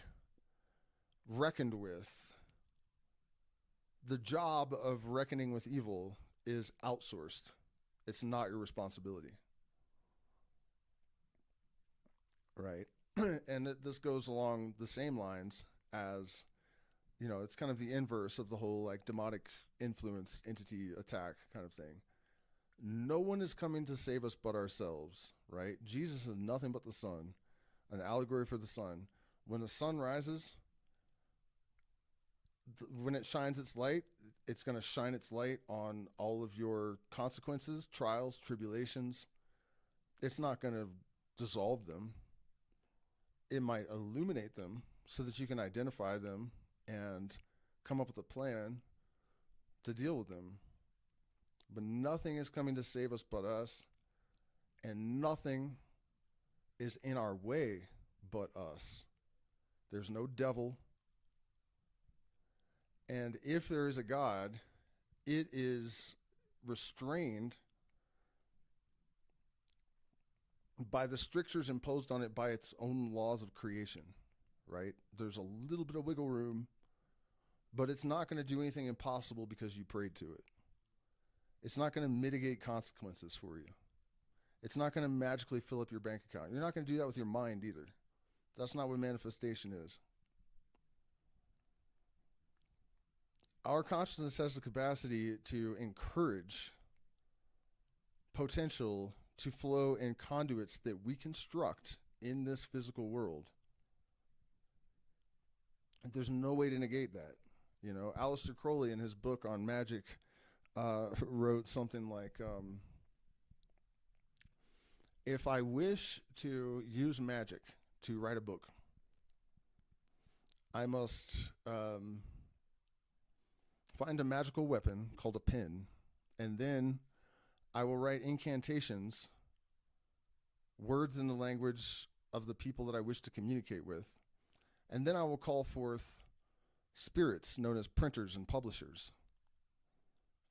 reckoned with. The job of reckoning with evil is outsourced. It's not your responsibility. Right? And this goes along the same lines as, it's kind of the inverse of the whole like demonic influence entity attack kind of thing. No one is coming to save us but ourselves, right? Jesus is nothing but the sun, an allegory for the sun. When the sun rises, when it shines its light, it's going to shine its light on all of your consequences, trials, tribulations. It's not going to dissolve them. It might illuminate them so that you can identify them and come up with a plan to deal with them. But nothing is coming to save us but us, and nothing is in our way but us. There's no devil. And if there is a God, it is restrained by the strictures imposed on it by its own laws of creation, right? There's a little bit of wiggle room, but it's not going to do anything impossible because you prayed to it. It's not going to mitigate consequences for you. It's not going to magically fill up your bank account. You're not going to do that with your mind either. That's not what manifestation is. Our consciousness has the capacity to encourage potential to flow in conduits that we construct in this physical world. There's no way to negate that. You know, Aleister Crowley in his book on magic wrote something like, if I wish to use magic to write a book, I must find a magical weapon called a pen, and then I will write incantations, words in the language of the people that I wish to communicate with, and then I will call forth spirits known as printers and publishers,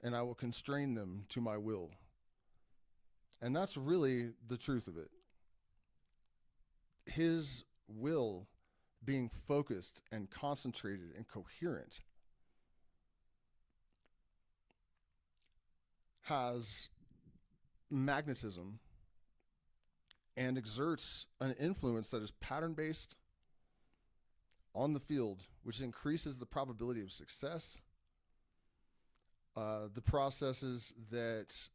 and I will constrain them to my will. And that's really the truth of it. His will being focused and concentrated and coherent has magnetism and exerts an influence that is pattern-based on the field, which increases the probability of success. The processes that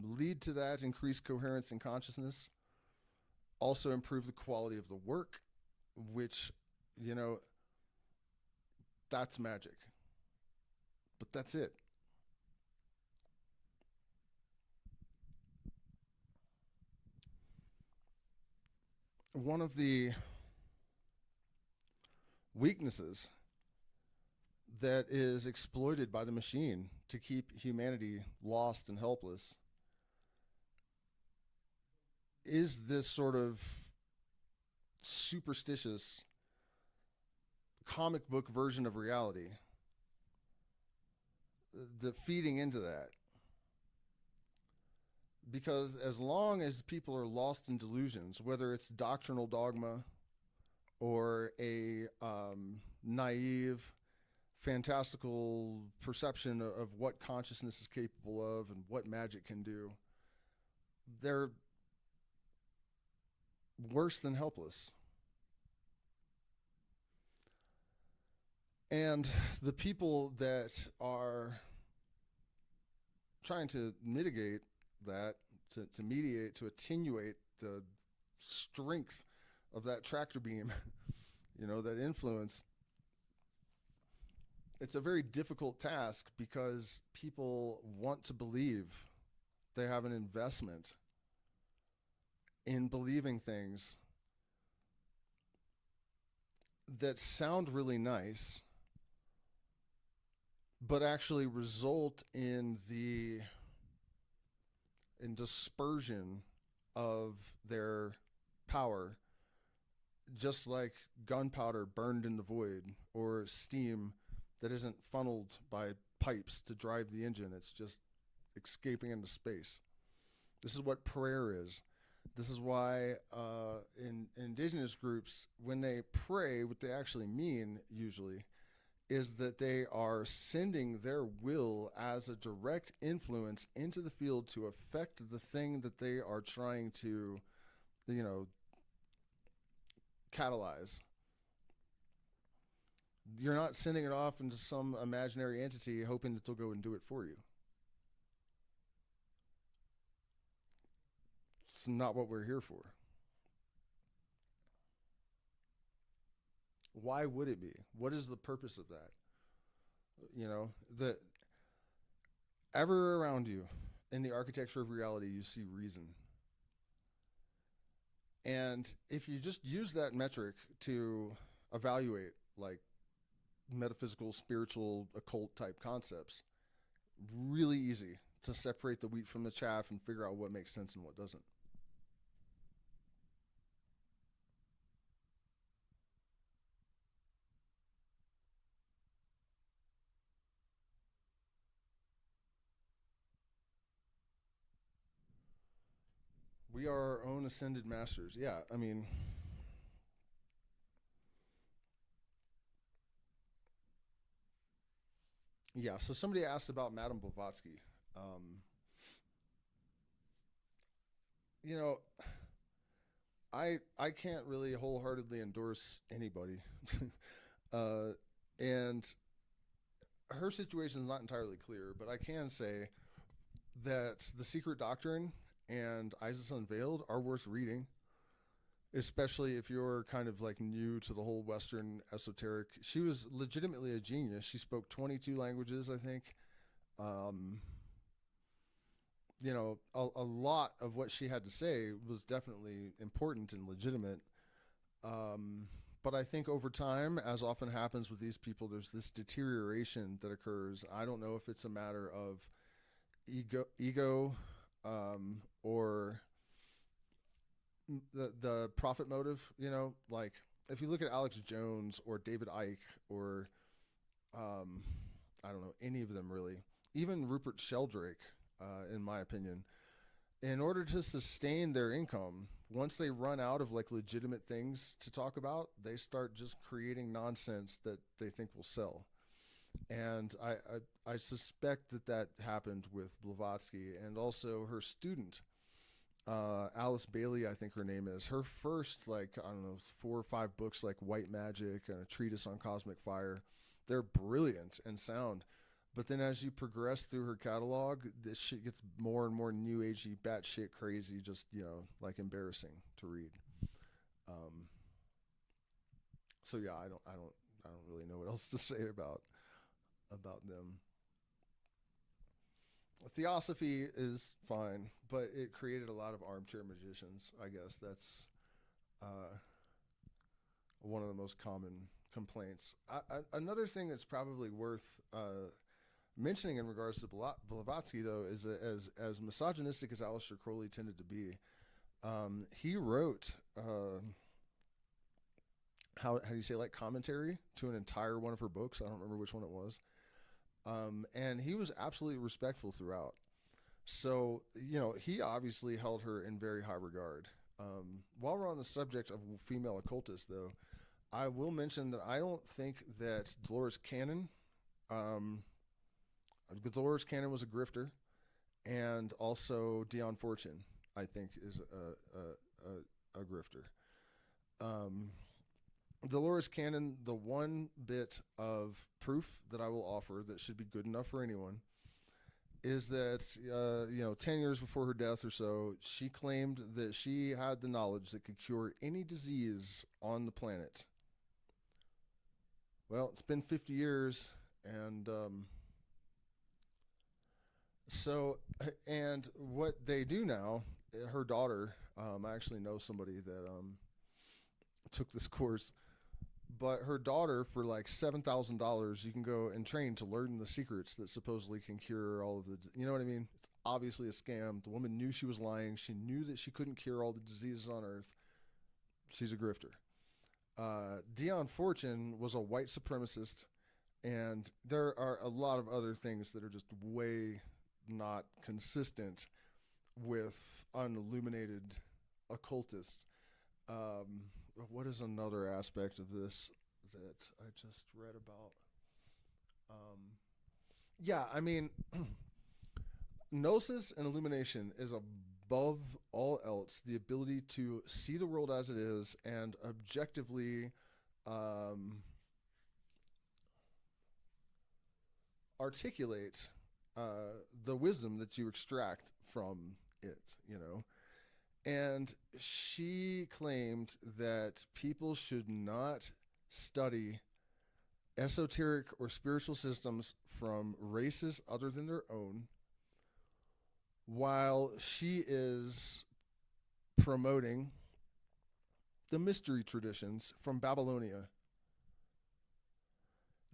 lead to that increased coherence in consciousness also improve the quality of the work, which, you know, that's magic. But that's it. One of the weaknesses that is exploited by the machine to keep humanity lost and helpless is this sort of superstitious comic book version of reality, the feeding into that. Because as long as people are lost in delusions, whether it's doctrinal dogma or a naive, fantastical perception of what consciousness is capable of and what magic can do, they're worse than helpless. And the people that are trying to mitigate that, to mediate, to attenuate the strength of that tractor beam, you know, that influence, it's a very difficult task because people want to believe they have an investment in believing things that sound really nice, but actually result in dispersion of their power, just like gunpowder burned in the void, or steam that isn't funneled by pipes to drive the engine. It's just escaping into space. This is what prayer is. This is why in indigenous groups, when they pray, what they actually mean usually is that they are sending their will as a direct influence into the field to affect the thing that they are trying to, you know, catalyze. You're not sending it off into some imaginary entity hoping that they'll go and do it for you. It's not what we're here for. Why would it be? What is the purpose of that? You know, the ever around you in the architecture of reality, you see reason. And if you just use that metric to evaluate like metaphysical, spiritual, occult type concepts, really easy to separate the wheat from the chaff and figure out what makes sense and what doesn't. We are our own ascended masters. Yeah, I mean, yeah. So somebody asked about Madame Blavatsky. Um, you know, I can't really wholeheartedly endorse anybody, uh, and her situation is not entirely clear. But I can say that The Secret Doctrine and Isis Unveiled are worth reading, especially if you're kind of like new to the whole Western esoteric. She was legitimately a genius. She spoke 22 languages, I think. Um, a lot of what she had to say was definitely important and legitimate. Um, but I think over time, as often happens with these people, there's this deterioration that occurs. I don't know if it's a matter of ego, or the profit motive. Like if you look at Alex Jones or David Icke or um, I don't know any of them really, even Rupert Sheldrake, in my opinion, in order to sustain their income, once they run out of like legitimate things to talk about, they start just creating nonsense that they think will sell. And I suspect that that happened with Blavatsky and also her student, Alice Bailey, I think her name is. Her first, like, I don't know, 4 or 5 books like White Magic and a treatise on cosmic fire, they're brilliant and sound. But then as you progress through her catalog, this shit gets more and more new agey, batshit crazy, just, like embarrassing to read. Um, so yeah, I don't really know what else to say about them. Theosophy is fine, but it created a lot of armchair magicians. I guess that's uh, one of the most common complaints. Another thing that's probably worth mentioning in regards to Blavatsky, though, is that as misogynistic as Aleister Crowley tended to be, he wrote how do you say, like, commentary to an entire one of her books. I don't remember which one it was. And he was absolutely respectful throughout. So, he obviously held her in very high regard. While we're on the subject of female occultists, though, I will mention that I don't think that um, Dolores Cannon was a grifter, and also Dion Fortune, I think, is a grifter. Um, Dolores Cannon, the one bit of proof that I will offer that should be good enough for anyone is that 10 years before her death or so, she claimed that she had the knowledge that could cure any disease on the planet. Well, it's been 50 years, and and what they do now, her daughter, I actually know somebody that took this course, but her daughter, for like $7,000, you can go and train to learn the secrets that supposedly can cure all of the, you know what I mean? It's obviously a scam. The woman knew she was lying. She knew that she couldn't cure all the diseases on earth. She's a grifter. Dion Fortune was a white supremacist, and there are a lot of other things that are just way not consistent with unilluminated occultists. Um, what is another aspect of this that I just read about? Yeah, I mean, Gnosis and illumination is above all else the ability to see the world as it is and objectively um, articulate the wisdom that you extract from it, And she claimed that people should not study esoteric or spiritual systems from races other than their own, while she is promoting the mystery traditions from Babylonia.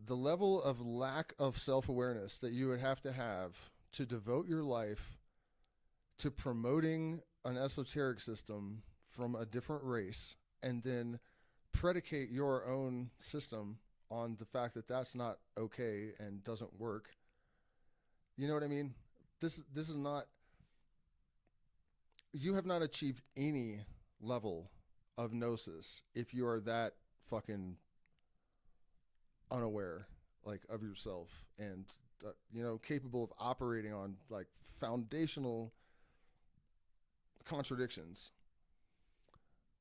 The level of lack of self-awareness that you would have to devote your life to promoting an esoteric system from a different race and then predicate your own system on the fact that that's not okay and doesn't work. You know what I mean? This is not, you have not achieved any level of gnosis if you are that fucking unaware, like, of yourself and capable of operating on like foundational contradictions.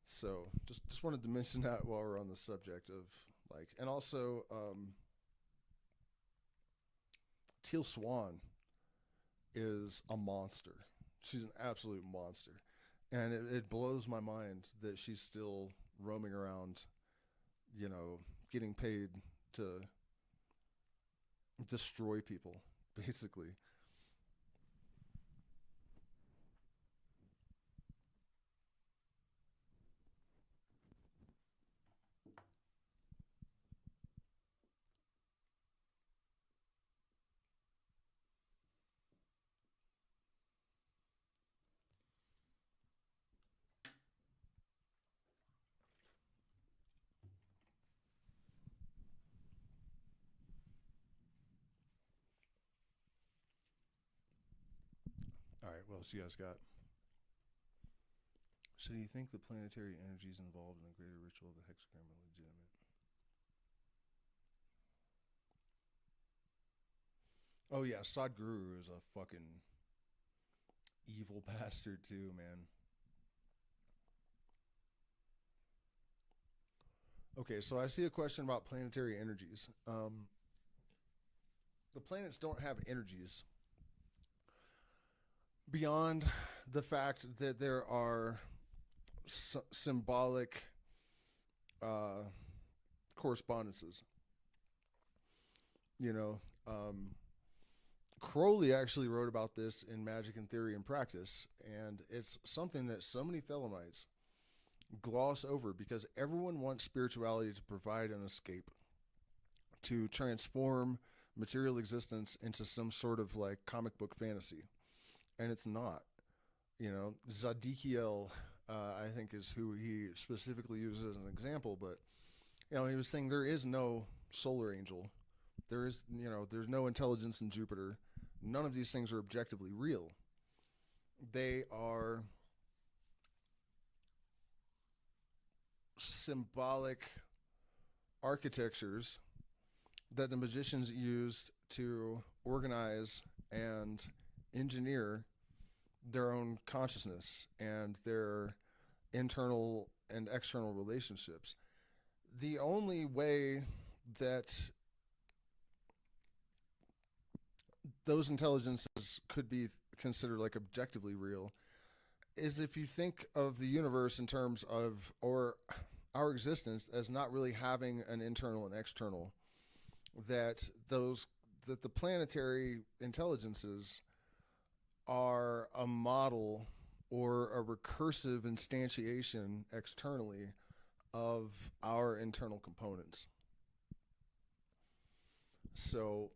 So just wanted to mention that while we're on the subject of like, and also Teal Swan is a monster. She's an absolute monster. And it blows my mind that she's still roaming around, getting paid to destroy people, basically. All right, what else you guys got? So do you think the planetary energies involved in the greater ritual of the hexagram are legitimate? Oh yeah, Sadhguru is a fucking evil bastard too, man. Okay, so I see a question about planetary energies. The planets don't have energies beyond the fact that there are symbolic uh, correspondences. You know, Crowley actually wrote about this in Magic and Theory and Practice, and it's something that so many Thelemites gloss over because everyone wants spirituality to provide an escape, to transform material existence into some sort of like comic book fantasy, and it's not. Zadikiel, I think, is who he specifically uses as an example, but he was saying there is no solar angel, there's no intelligence in Jupiter. None of these things are objectively real. They are symbolic architectures that the magicians used to organize and engineer their own consciousness and their internal and external relationships. The only way that those intelligences could be considered like objectively real is if you think of the universe in terms of, or our existence as not really having an internal and external, that the planetary intelligences are a model or a recursive instantiation externally of our internal components. So,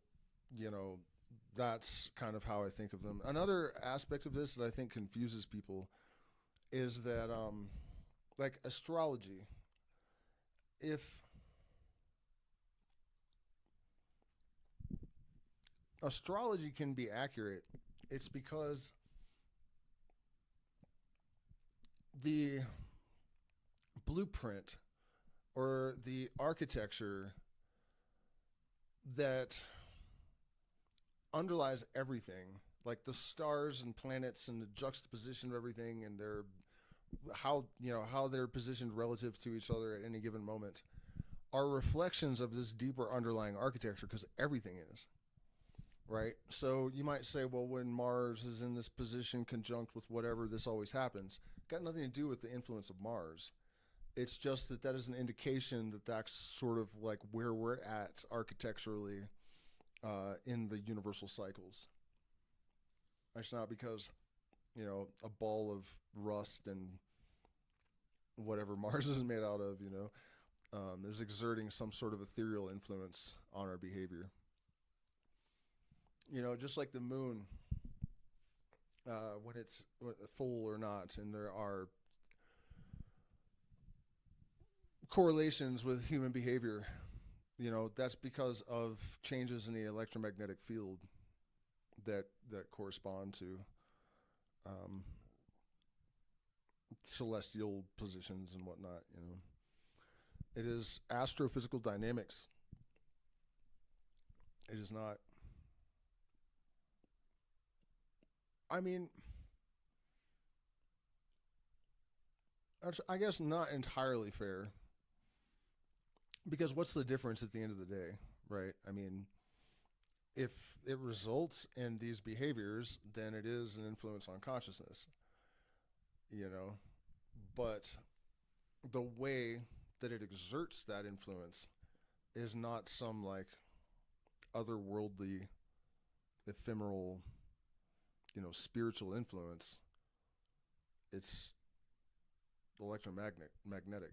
that's kind of how I think of them. Another aspect of this that I think confuses people is that, like astrology, if astrology can be accurate, it's because the blueprint or the architecture that underlies everything, like the stars and planets and the juxtaposition of everything and their how they're positioned relative to each other at any given moment, are reflections of this deeper underlying architecture, because everything is. Right? So you might say, well, when Mars is in this position conjunct with whatever, this always happens. Got nothing to do with the influence of Mars. It's just that that is an indication that that's sort of like where we're at architecturally in the universal cycles. It's not because, a ball of rust and whatever Mars is made out of, is exerting some sort of ethereal influence on our behavior. Just like the moon, when it's full or not, and there are correlations with human behavior, that's because of changes in the electromagnetic field that correspond to celestial positions and whatnot. It is astrophysical dynamics. It is not. I mean, I guess not entirely fair, because what's the difference at the end of the day, right? I mean, if it results in these behaviors, then it is an influence on consciousness, but the way that it exerts that influence is not some like otherworldly, ephemeral, spiritual influence. It's magnetic.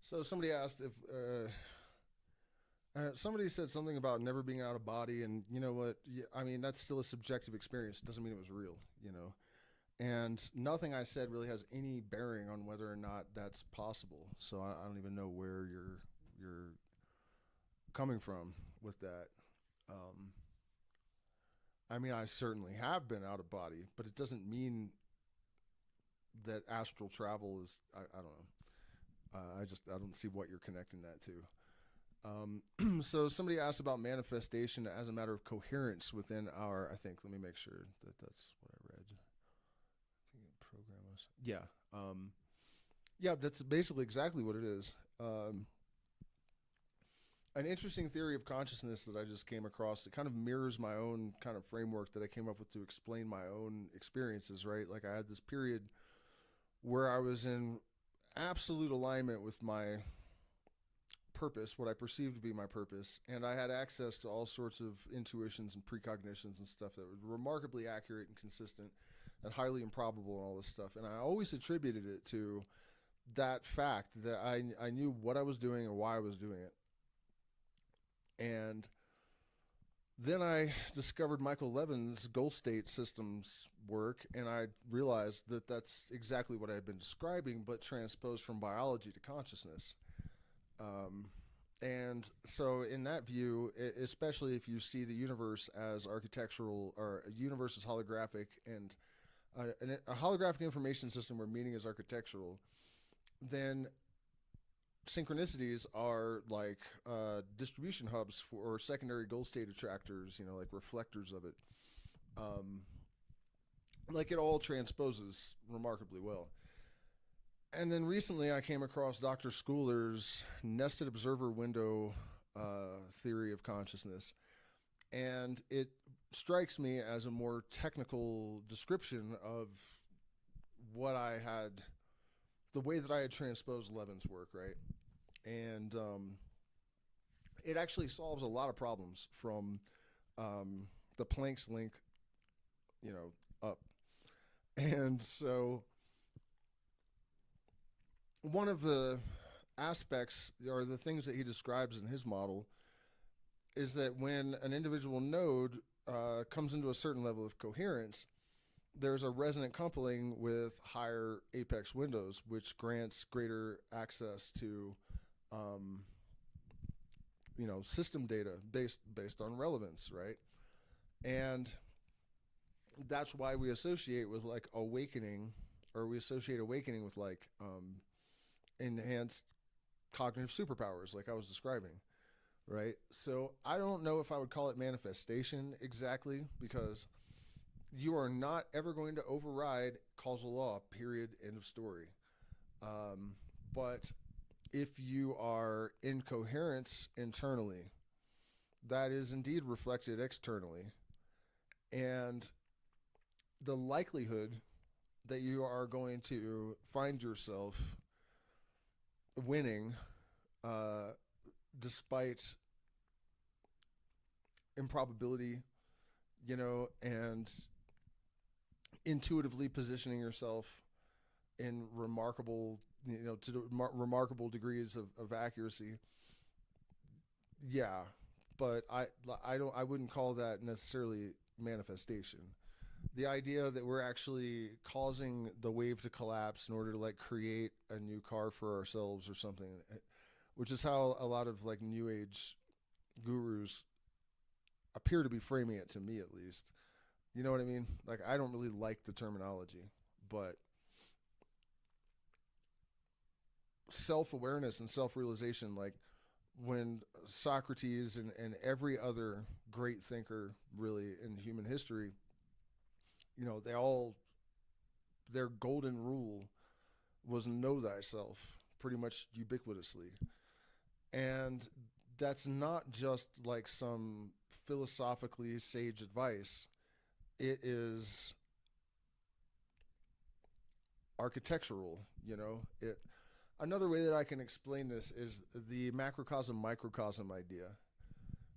So somebody asked if somebody said something about never being out of body, and you know what? Yeah, I mean, that's still a subjective experience. It doesn't mean it was real, And nothing I said really has any bearing on whether or not that's possible. So I don't even know where you're coming from with that. I mean, I certainly have been out of body, but it doesn't mean that astral travel is. I don't know. I don't see what you're connecting that to. So somebody asked about manifestation as a matter of coherence within our. I think. Let me make sure that that's what I read. I think program was. Yeah. Yeah. That's basically exactly what it is. An interesting theory of consciousness that I just came across. It kind of mirrors my own kind of framework that I came up with to explain my own experiences. Right. Like I had this period where I was in absolute alignment with my purpose, what I perceived to be my purpose, and I had access to all sorts of intuitions and precognitions and stuff that were remarkably accurate and consistent and highly improbable and all this stuff. And I always attributed it to that fact that I knew what I was doing and why I was doing it. And then I discovered Michael Levin's goal state systems work, and I realized that that's exactly what I had been describing, but transposed from biology to consciousness. And so in that view, especially if you see the universe as architectural, or a universe as holographic, and a holographic information system where meaning is architectural, then synchronicities are like distribution hubs for secondary goal state attractors, like reflectors of it. Like it all transposes remarkably well. And then recently I came across Dr. Schooler's nested observer window theory of consciousness. And it strikes me as a more technical description of what I had, the way that I had transposed Levin's work, right? And it actually solves a lot of problems from the Planck's link, up. And so one of the aspects, or the things that he describes in his model, is that when an individual node comes into a certain level of coherence, there's a resonant coupling with higher apex windows, which grants greater access to system data based on relevance, right? And that's why we associate with like awakening, or we associate awakening with like enhanced cognitive superpowers, like I was describing, right? So I don't know if I would call it manifestation exactly, because You are not ever going to override causal law, period, end of story. But if you are in coherence internally, that is indeed reflected externally. And the likelihood that you are going to find yourself winning despite improbability, and intuitively positioning yourself in remarkable, remarkable degrees of accuracy. Yeah, but I wouldn't call that necessarily manifestation. The idea that we're actually causing the wave to collapse in order to like create a new car for ourselves or something, which is how a lot of like new age gurus appear to be framing it, to me at least. You know what I mean? Like, I don't really like the terminology, but self-awareness and self-realization, like when Socrates and every other great thinker really in human history, their golden rule was know thyself pretty much ubiquitously. And that's not just like some philosophically sage advice. It is architectural, it. Another way that I can explain this is the macrocosm microcosm idea,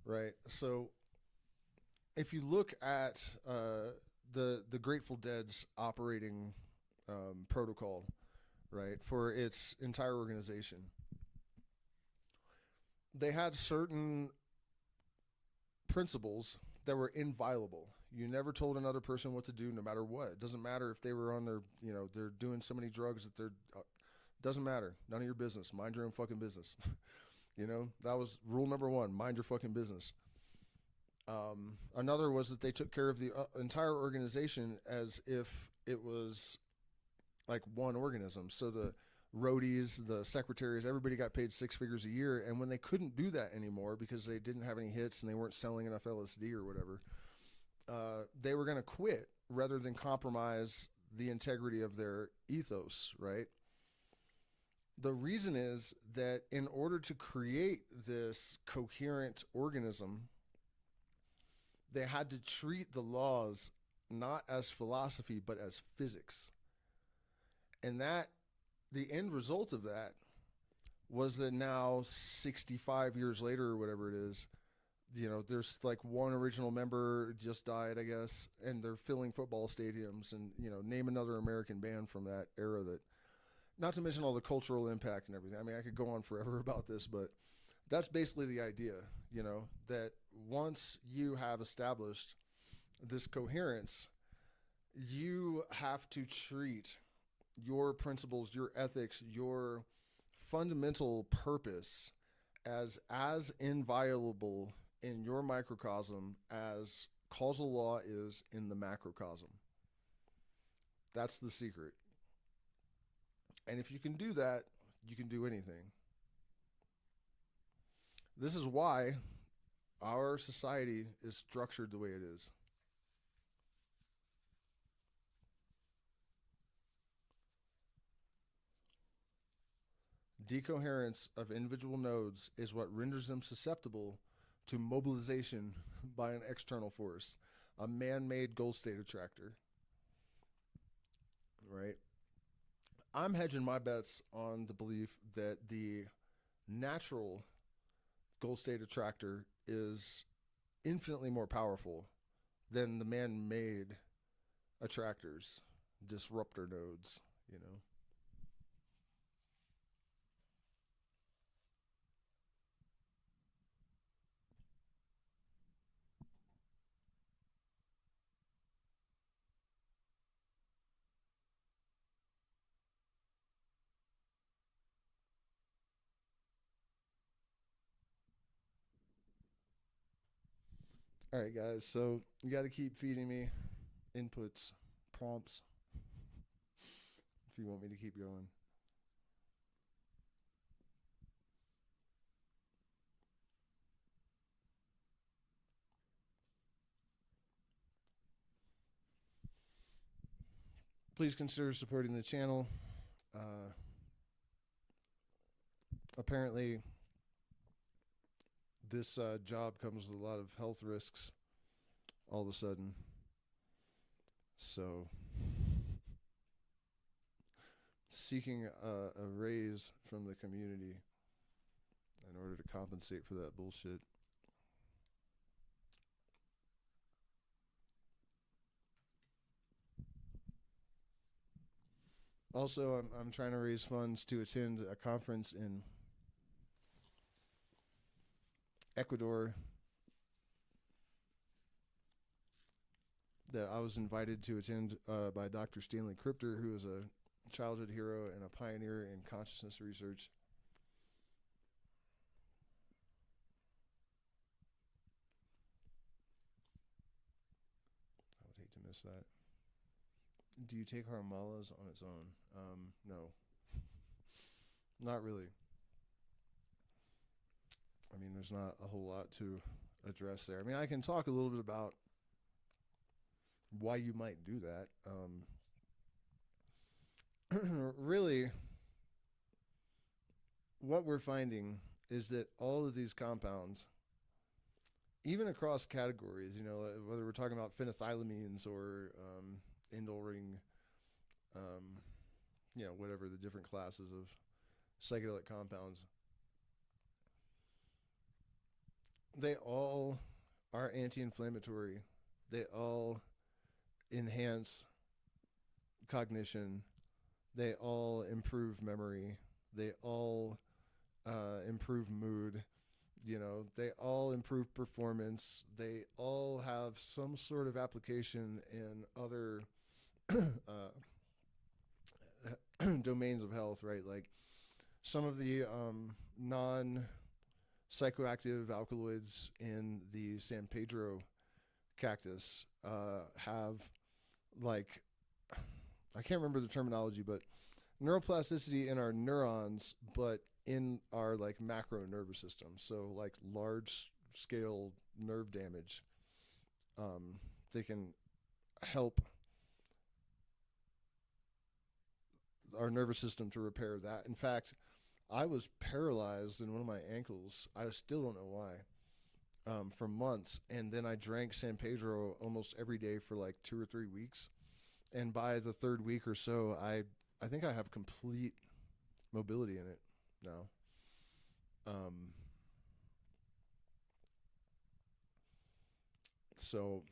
right? So if you look at the Grateful Dead's operating protocol, right, for its entire organization, they had certain principles that were inviolable. You never told another person what to do, no matter what. It doesn't matter if they were on their, they're doing so many drugs that they're, doesn't matter. None of your business. Mind your own fucking business. That was rule number one. Mind your fucking business. Another was that they took care of the entire organization as if it was like one organism. So the roadies, the secretaries, everybody got paid 6 figures a year. And when they couldn't do that anymore because they didn't have any hits and they weren't selling enough LSD or whatever, they were going to quit rather than compromise the integrity of their ethos, right? The reason is that in order to create this coherent organism, they had to treat the laws not as philosophy, but as physics. And that, the end result of that was that now 65 years later or whatever it is, there's like one original member just died, I guess, and they're filling football stadiums and, name another American band from that era that, not to mention all the cultural impact and everything. I mean, I could go on forever about this, but that's basically the idea, that once you have established this coherence, you have to treat your principles, your ethics, your fundamental purpose as inviolable in your microcosm as causal law is in the macrocosm. That's the secret. And if you can do that, you can do anything. This is why our society is structured the way it is. Decoherence of individual nodes is what renders them susceptible to mobilization by an external force, a man-made goal state attractor, right? I'm hedging my bets on the belief that the natural goal state attractor is infinitely more powerful than the man-made attractors, disruptor nodes, All right, guys. So you got to keep feeding me inputs, prompts, if you want me to keep going. Please consider supporting the channel. Apparently, this job comes with a lot of health risks all of a sudden. So, seeking a raise from the community in order to compensate for that bullshit. Also, I'm trying to raise funds to attend a conference in Ecuador that I was invited to attend by Dr. Stanley Krypter, who is a childhood hero and a pioneer in consciousness research. I would hate to miss that. Do you take Harmalas on its own? No. Not really. I mean, there's not a whole lot to address there. I mean, I can talk a little bit about why you might do that. Really, what we're finding is that all of these compounds, even across categories, you know, whether we're talking about phenethylamines or indole ring, you know, whatever the different classes of psychedelic compounds, they all are anti-inflammatory. They all enhance cognition. They all improve memory. They all improve mood. You know, they all improve performance. They all have some sort of application in other domains of health, right? Like some of the non-psychoactive alkaloids in the San Pedro cactus have, like, I can't remember the terminology, but neuroplasticity in our neurons, but in our like macro nervous system. So like large scale nerve damage. They can help our nervous system to repair that. In fact, I was paralyzed in one of my ankles. I still don't know why. For months, and then I drank San Pedro almost every day for like 2 or 3 weeks. And by the third week or so, I think I have complete mobility in it now. So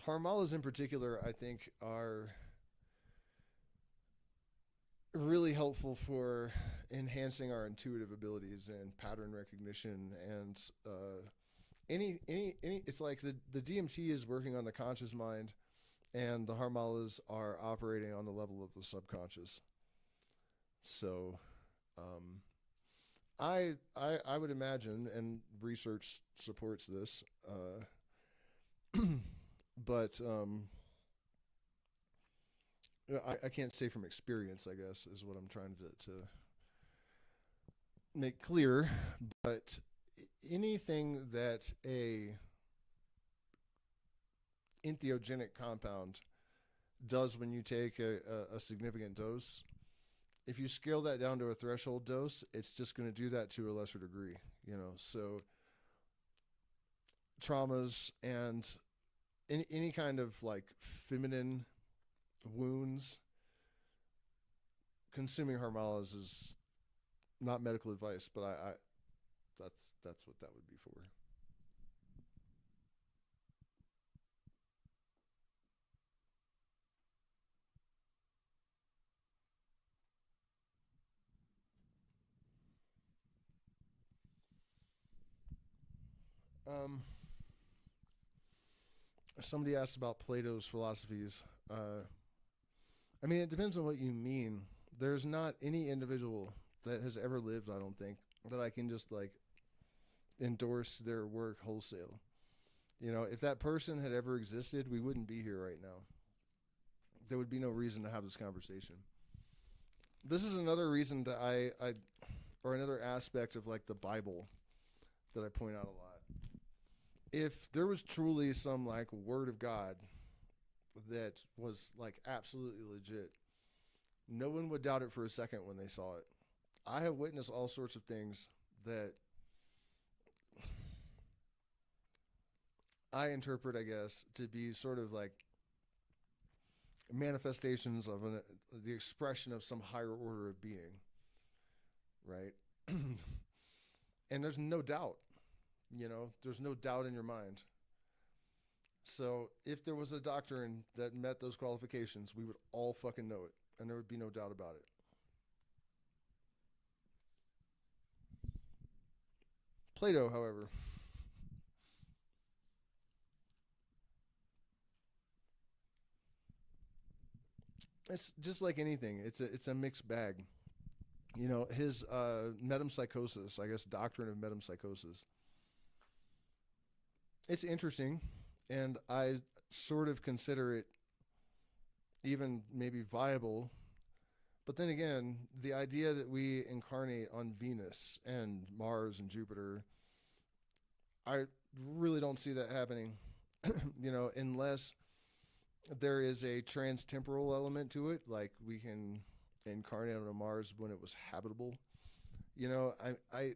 Harmalas in particular, I think, are really helpful for enhancing our intuitive abilities and pattern recognition and any it's like the DMT is working on the conscious mind and the Harmalas are operating on the level of the subconscious. So I would imagine, and research supports this, but I can't say from experience, I guess, is what I'm trying to make clear. But anything that a entheogenic compound does when you take a significant dose, if you scale that down to a threshold dose, it's just going to do that to a lesser degree, you know. So traumas and any kind of like feminine wounds, consuming Harmalas is not medical advice, but I that's what that would be for. Somebody asked about Plato's philosophies. I mean, it depends on what you mean. There's not any individual that has ever lived, I don't think, that I can just like endorse their work wholesale. You know, if that person had ever existed, we wouldn't be here right now. There would be no reason to have this conversation. This is another reason that or another aspect of like the Bible that I point out a lot. If there was truly some like word of God that was like absolutely legit, no one would doubt it for a second when they saw it. I have witnessed all sorts of things that I interpret, I guess, to be sort of like manifestations of the expression of some higher order of being, right? And there's no doubt, there's no doubt in your mind. So if there was a doctrine that met those qualifications, we would all fucking know it, and there would be no doubt about it. Plato, however, it's just like anything. It's a mixed bag. His metempsychosis, I guess, doctrine of metempsychosis. It's interesting, and I sort of consider it even maybe viable. But then again, the idea that we incarnate on Venus and Mars and Jupiter, I really don't see that happening, unless there is a trans-temporal element to it, like we can incarnate on a Mars when it was habitable. I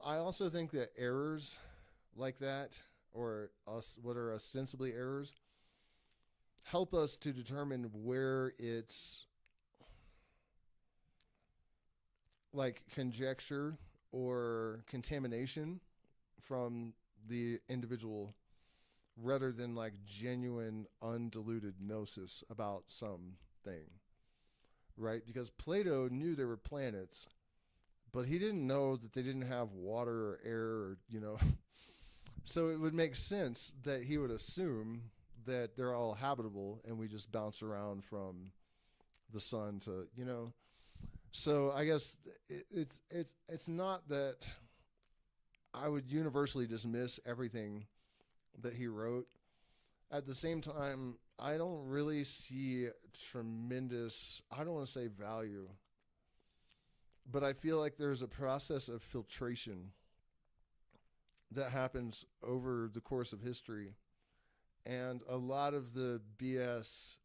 also think that errors like that, or what are ostensibly errors, help us to determine where it's like conjecture or contamination from the individual rather than like genuine undiluted gnosis about something, right? Because Plato knew there were planets, but he didn't know that they didn't have water or air or, so it would make sense that he would assume that they're all habitable and we just bounce around from the sun to, So I guess it's not that I would universally dismiss everything that he wrote. At the same time, I don't really see tremendous, I don't want to say value, but I feel like there's a process of filtration that happens over the course of history. And a lot of the BS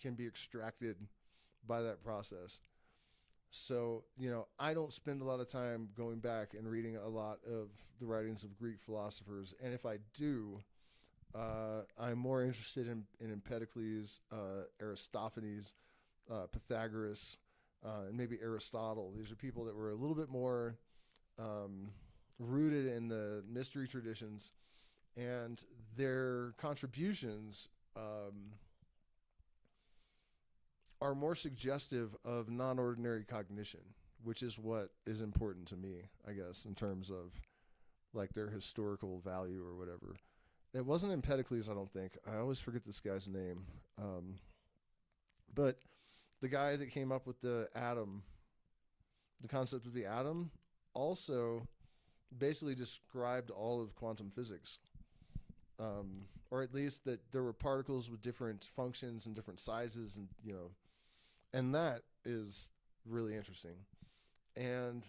can be extracted by that process. So, I don't spend a lot of time going back and reading a lot of the writings of Greek philosophers. And if I do, I'm more interested in Empedocles, Aristophanes, Pythagoras, and maybe Aristotle. These are people that were a little bit more rooted in the mystery traditions, and their contributions are more suggestive of non-ordinary cognition, which is what is important to me, I guess, in terms of like their historical value or whatever. It wasn't Empedocles, I don't think. I always forget this guy's name. But the guy that came up with the atom, the concept of the atom, also basically described all of quantum physics. Or at least that there were particles with different functions and different sizes, and and that is really interesting. And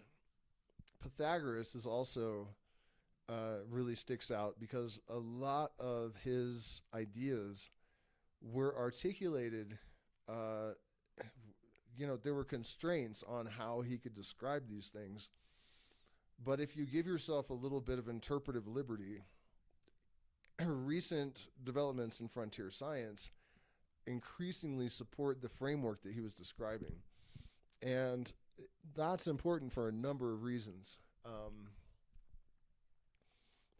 Pythagoras is also really sticks out because a lot of his ideas were articulated. There were constraints on how he could describe these things. But if you give yourself a little bit of interpretive liberty, recent developments in frontier science increasingly support the framework that he was describing. And that's important for a number of reasons.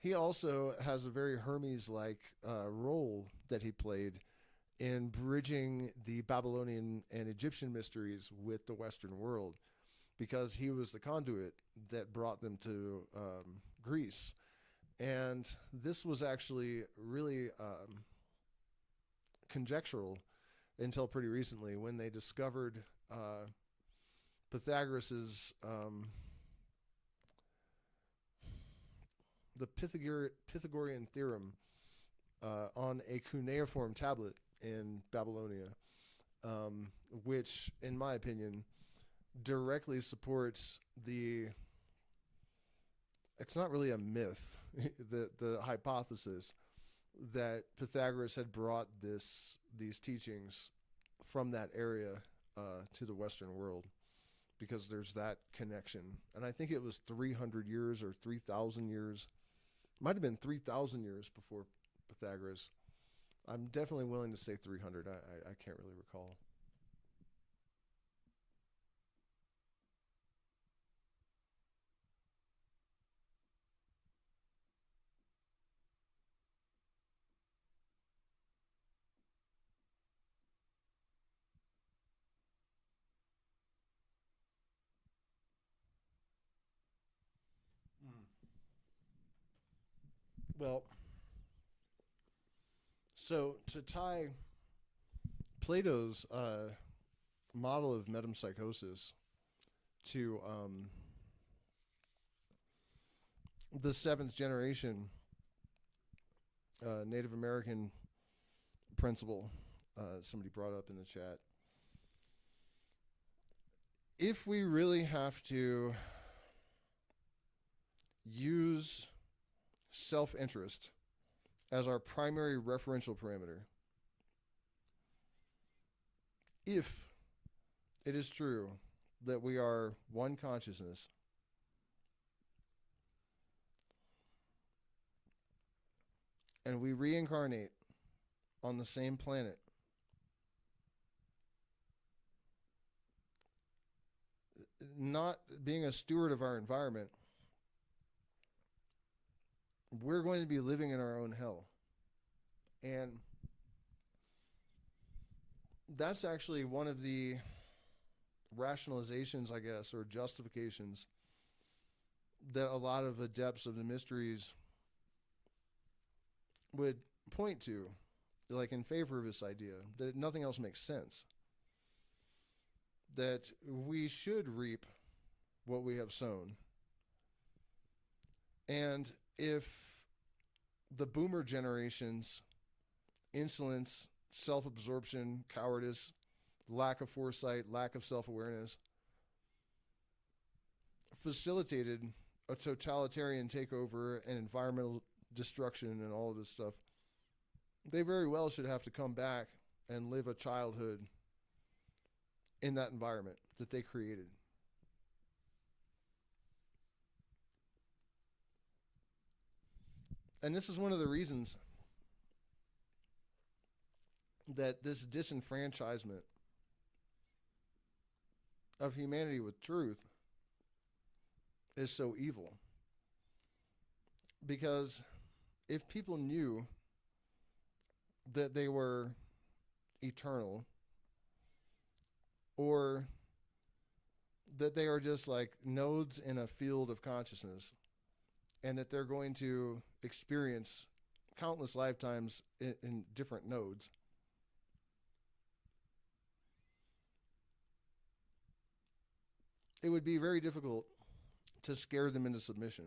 He also has a very Hermes-like role that he played in bridging the Babylonian and Egyptian mysteries with the Western world, because he was the conduit that brought them to Greece. And this was actually really conjectural until pretty recently, when they discovered Pythagoras's the Pythagorean theorem on a cuneiform tablet in Babylonia, which, in my opinion, directly supports it's not really a myth, the hypothesis that Pythagoras had brought these teachings from that area to the Western world, because there's that connection. And I think it was 300 years or 3,000 years. It might have been 3,000 years before Pythagoras. I'm definitely willing to say 300. I can't really recall. Well, so to tie Plato's model of metempsychosis to the seventh generation Native American principle, somebody brought up in the chat. If we really have to use self-interest as our primary referential parameter, if it is true that we are one consciousness, and we reincarnate on the same planet, not being a steward of our environment, we're going to be living in our own hell. And that's actually one of the rationalizations, I guess, or justifications that a lot of adepts of the mysteries would point to, like in favor of this idea, that nothing else makes sense. That we should reap what we have sown. And if the boomer generation's insolence, self-absorption, cowardice, lack of foresight, lack of self-awareness facilitated a totalitarian takeover and environmental destruction and all of this stuff, they very well should have to come back and live a childhood in that environment that they created. And this is one of the reasons that this disenfranchisement of humanity with truth is so evil. Because if people knew that they were eternal, or that they are just like nodes in a field of consciousness, and that they're going to experience countless lifetimes in different nodes, it would be very difficult to scare them into submission.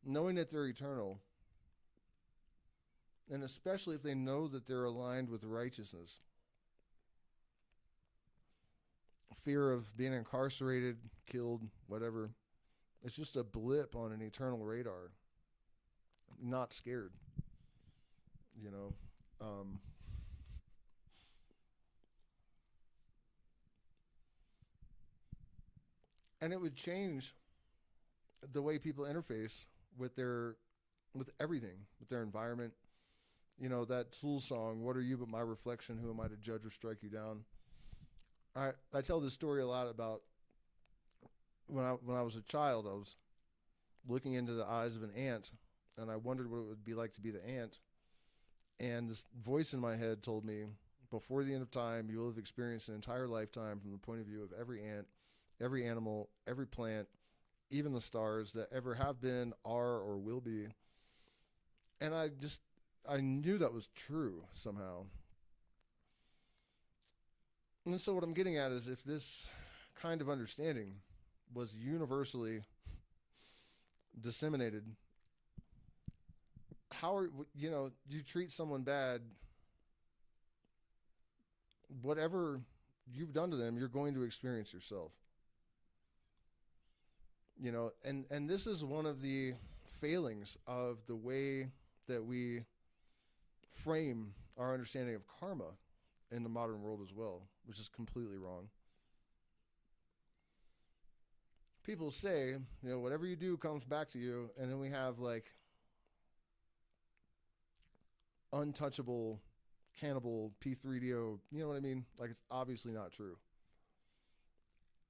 Knowing that they're eternal, and especially if they know that they're aligned with righteousness, fear of being incarcerated, killed, whatever, it's just a blip on an eternal radar. Not scared, you know. And it would change the way people interface with everything, with their environment. You know, that Tool song, "What are you but my reflection? Who am I to judge or strike you down?" I tell this story a lot about when I was a child. I was looking into the eyes of an ant, and I wondered what it would be like to be the ant. And this voice in my head told me, before the end of time, you will have experienced an entire lifetime from the point of view of every ant, every animal, every plant, even the stars that ever have been, are, or will be. And I knew that was true somehow. And so what I'm getting at is, if this kind of understanding was universally disseminated, how you treat someone bad, whatever you've done to them, you're going to experience yourself. You know, and this is one of the failings of the way that we frame our understanding of karma in the modern world as well, which is completely wrong. People say, you know, whatever you do comes back to you, and then we have like untouchable cannibal P3DO, you know what I mean? Like, it's obviously not true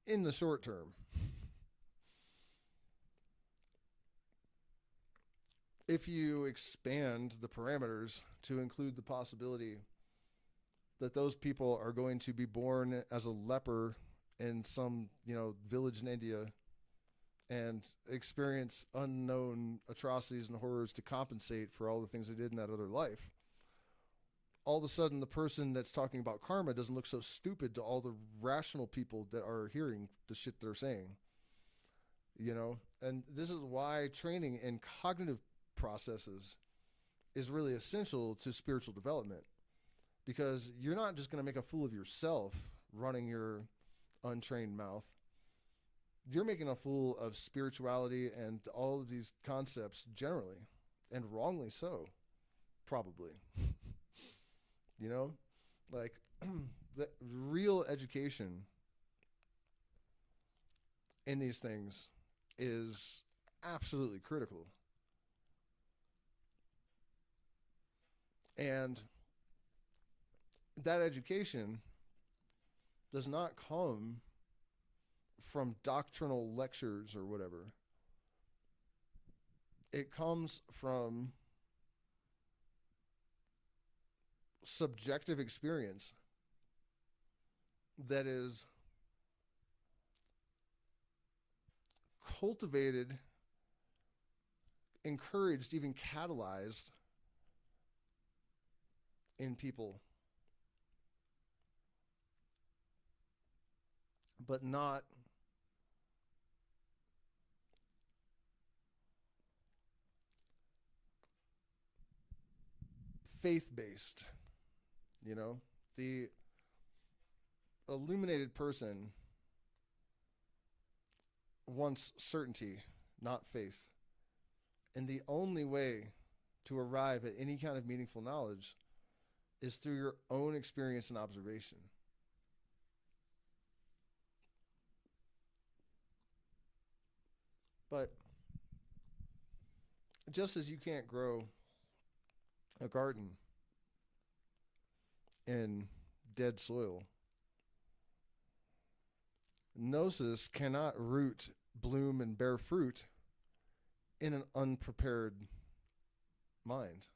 in the short term. If you expand the parameters to include the possibility that those people are going to be born as a leper in some, you know, village in India and experience unknown atrocities and horrors to compensate for all the things they did in that other life, all of a sudden the person that's talking about karma doesn't look so stupid to all the rational people that are hearing the shit they're saying. You know, and this is why training in cognitive processes is really essential to spiritual development, because you're not just going to make a fool of yourself running your untrained mouth. You're making a fool of spirituality and all of these concepts generally, and wrongly so, probably. You know, like the real education in these things is absolutely critical. And that education does not come from doctrinal lectures or whatever. It comes from subjective experience that is cultivated, encouraged, even catalyzed in people, but not faith-based. You know, the illuminated person wants certainty, not faith. And the only way to arrive at any kind of meaningful knowledge is through your own experience and observation. But just as you can't grow a garden in dead soil, Gnosis cannot root, bloom, and bear fruit in an unprepared mind.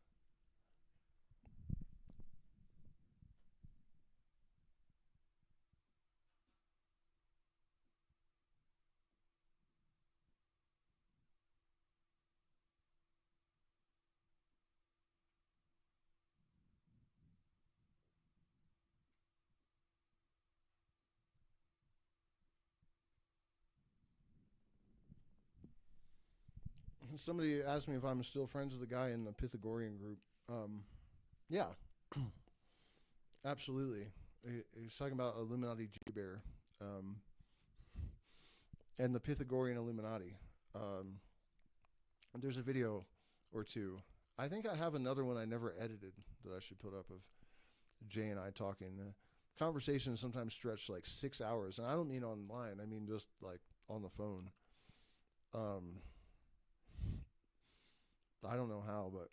Somebody asked me if I'm still friends with the guy in the Pythagorean group. Yeah, absolutely. He's talking about Illuminati G-Bear and the Pythagorean Illuminati. There's a video or two. I think I have another one I never edited that I should put up of Jay and I talking. Conversations sometimes stretch like 6 hours, and I don't mean online. I mean just like on the phone. I don't know how, but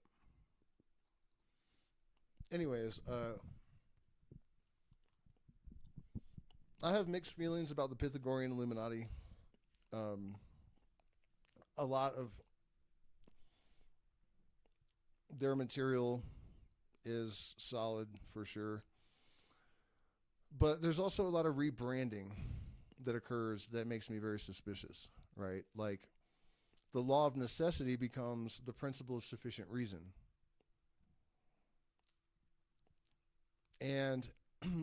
anyways, I have mixed feelings about the Pythagorean Illuminati. A lot of their material is solid for sure, but there's also a lot of rebranding that occurs that makes me very suspicious, right? Like, the law of necessity becomes the principle of sufficient reason. And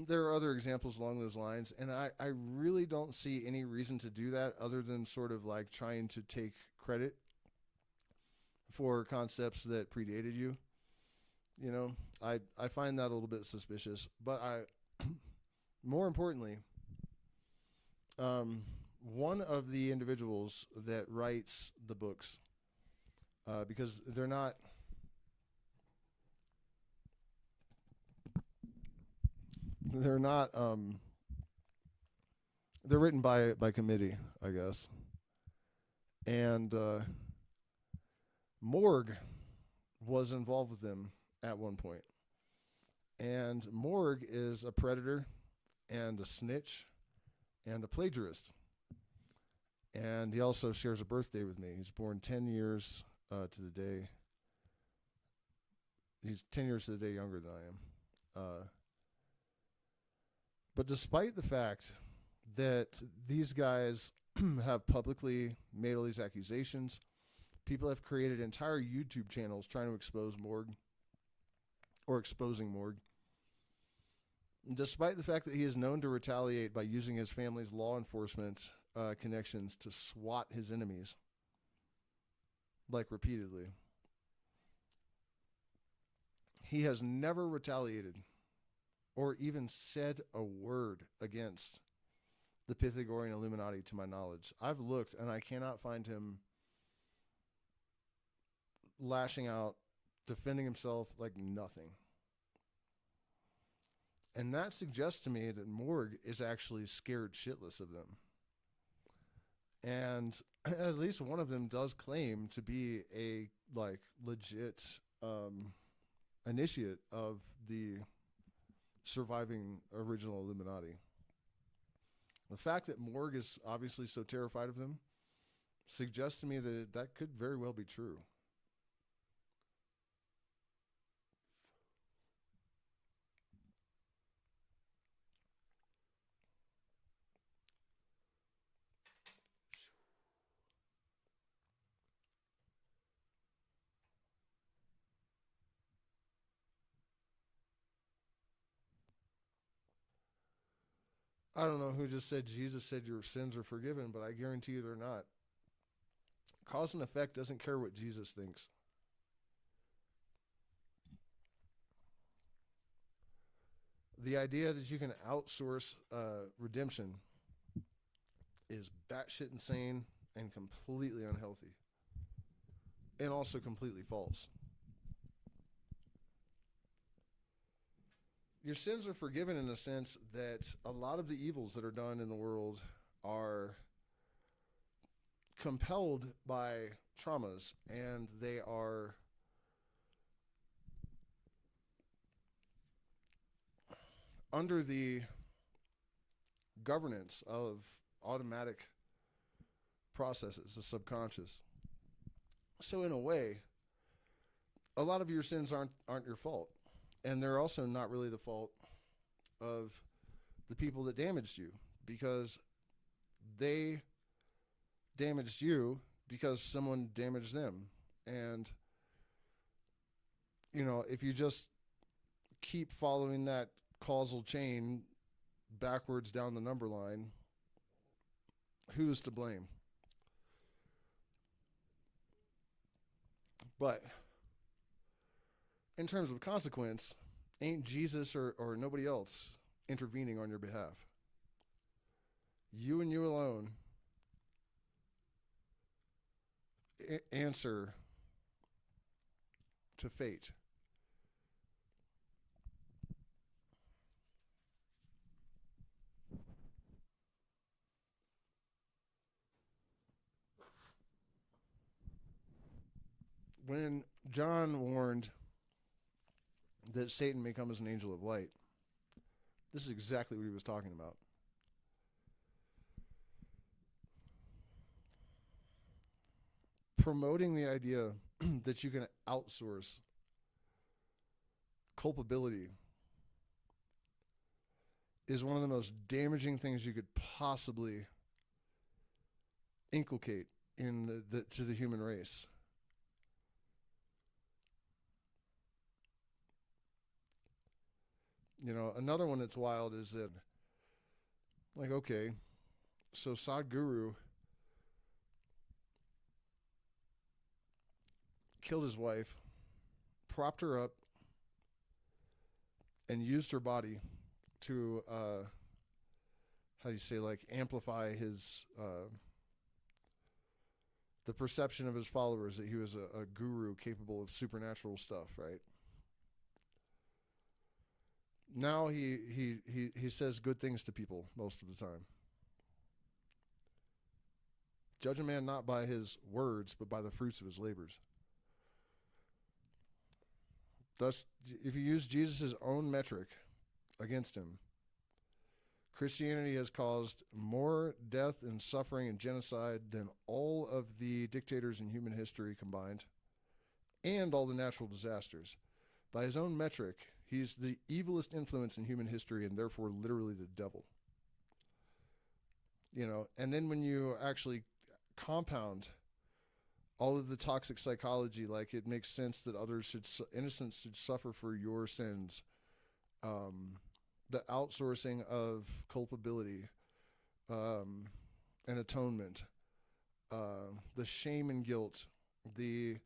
there are other examples along those lines, and I really don't see any reason to do that other than sort of like trying to take credit for concepts that predated you. You know, I find that a little bit suspicious. But more importantly, one of the individuals that writes the books, because they're not they're written by committee, I guess. And Morg was involved with them at one point. And Morg is a predator and a snitch and a plagiarist. And he also shares a birthday with me. He's born 10 years to the day. He's 10 years to the day younger than I am. But despite the fact that these guys have publicly made all these accusations, people have created entire YouTube channels trying to expose Morg or exposing Morg. Despite the fact that he is known to retaliate by using his family's law enforcement connections to swat his enemies, like repeatedly, he has never retaliated or even said a word against the Pythagorean Illuminati, to my knowledge. I've looked and I cannot find him lashing out, defending himself, like nothing. And that suggests to me that Morg is actually scared shitless of them. And at least one of them does claim to be a legit initiate of the surviving original Illuminati. The fact that Morg is obviously so terrified of them suggests to me that that could very well be true. I don't know who just said Jesus said your sins are forgiven, but I guarantee you they're not. Cause and effect doesn't care what Jesus thinks. The idea that you can outsource redemption is batshit insane and completely unhealthy. And also completely false. Your sins are forgiven in the sense that a lot of the evils that are done in the world are compelled by traumas, and they are under the governance of automatic processes, the subconscious. So in a way, a lot of your sins aren't your fault. And they're also not really the fault of the people that damaged you, because they damaged you because someone damaged them. And, you know, if you just keep following that causal chain backwards down the number line, who's to blame? But in terms of consequence, ain't Jesus or nobody else intervening on your behalf. You and you alone answer to fate. When John warned that Satan may come as an angel of light, this is exactly what he was talking about. Promoting the idea that you can outsource culpability is one of the most damaging things you could possibly inculcate in to the human race. You know, another one that's wild is that, like, okay, so Sadhguru killed his wife, propped her up, and used her body to how do you say, like, amplify his the perception of his followers that he was a guru capable of supernatural stuff, right? Now he says good things to people most of the time. Judge a man not by his words, but by the fruits of his labors. Thus, if you use Jesus' own metric against him, Christianity has caused more death and suffering and genocide than all of the dictators in human history combined, and all the natural disasters. By his own metric, he's the evilest influence in human history, and therefore literally the devil. You know, and then when you actually compound all of the toxic psychology, like it makes sense that innocents should suffer for your sins, the outsourcing of culpability and atonement, the shame and guilt, the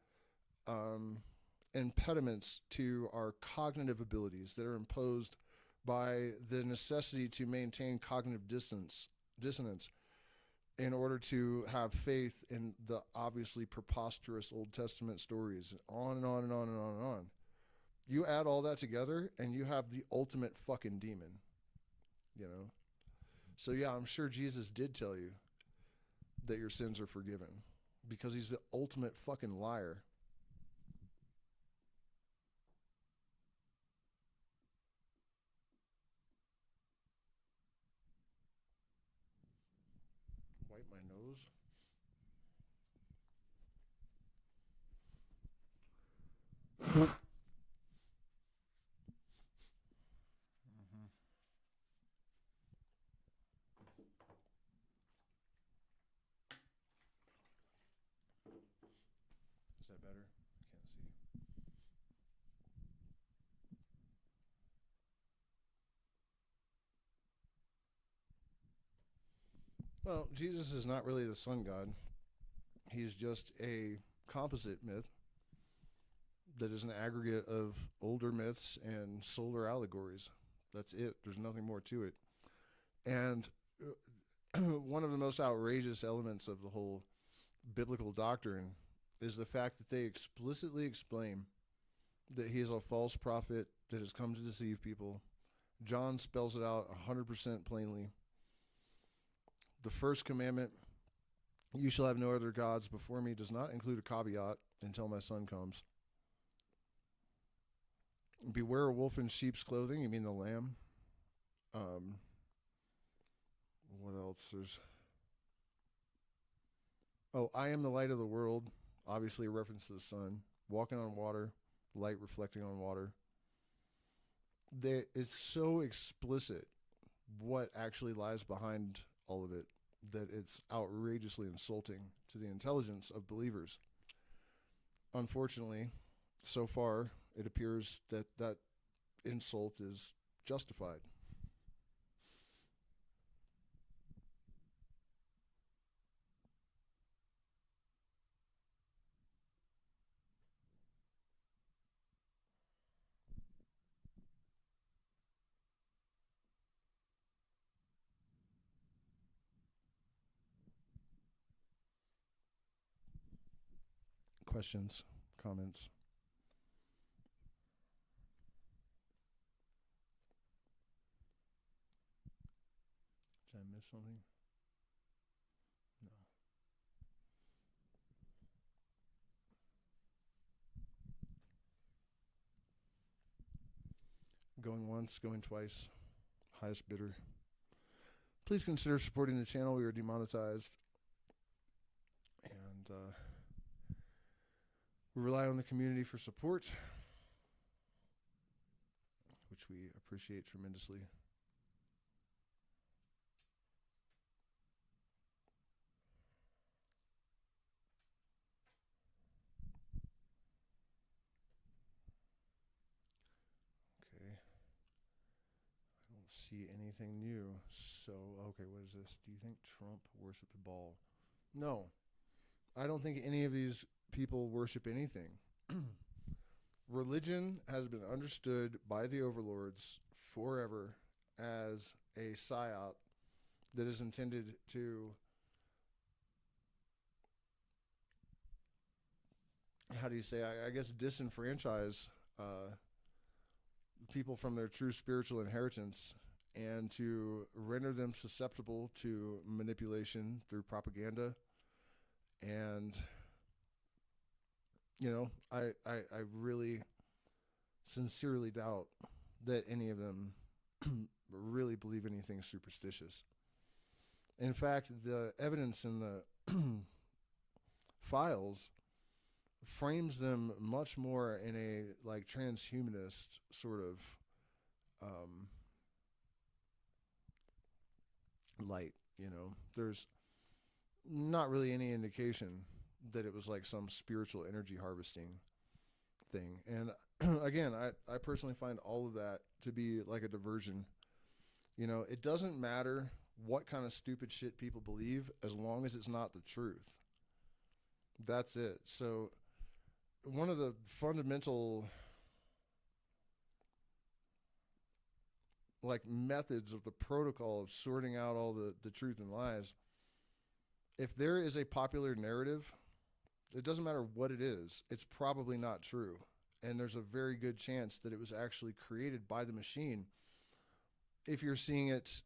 impediments to our cognitive abilities that are imposed by the necessity to maintain cognitive dissonance in order to have faith in the obviously preposterous Old Testament stories, on and on and on and on and on. You add all that together and you have the ultimate fucking demon, you know? So yeah, I'm sure Jesus did tell you that your sins are forgiven because he's the ultimate fucking liar. Wipe my nose. Is that better? I can't see. Well, Jesus is not really the sun god. He's just a composite myth that is an aggregate of older myths and solar allegories. That's it. There's nothing more to it. And one of the most outrageous elements of the whole biblical doctrine is the fact that they explicitly explain that he is a false prophet that has come to deceive people. John spells it out 100% plainly. The first commandment, you shall have no other gods before me, does not include a caveat until my son comes. Beware a wolf in sheep's clothing. You mean the lamb? What else? I am the light of the world. Obviously a reference to the sun. Walking on water, light reflecting on water. It's so explicit what actually lies behind all of it that it's outrageously insulting to the intelligence of believers. Unfortunately, so far, it appears that that insult is justified. Questions, comments? Did I miss something? No. Going once, going twice. Highest bidder. Please consider supporting the channel. We are demonetized. And we rely on the community for support, which we appreciate tremendously. Okay. I don't see anything new. So, okay, what is this? Do you think Trump worshipped Baal? No. I don't think any of these people worship anything. Religion has been understood by the overlords forever as a psyop that is intended to, how do you say, I guess, disenfranchise people from their true spiritual inheritance and to render them susceptible to manipulation through propaganda. And, I really sincerely doubt that any of them really believe anything superstitious. In fact, the evidence in the files frames them much more in a like transhumanist sort of light. There's not really any indication that it was like some spiritual energy harvesting thing. And again, I personally find all of that to be like a diversion. It doesn't matter what kind of stupid shit people believe as long as it's not the truth. That's it. So one of the fundamental like methods of the protocol of sorting out all the truth and lies, if there is a popular narrative, it doesn't matter what it is, it's probably not true. And there's a very good chance that it was actually created by the machine. If you're seeing it,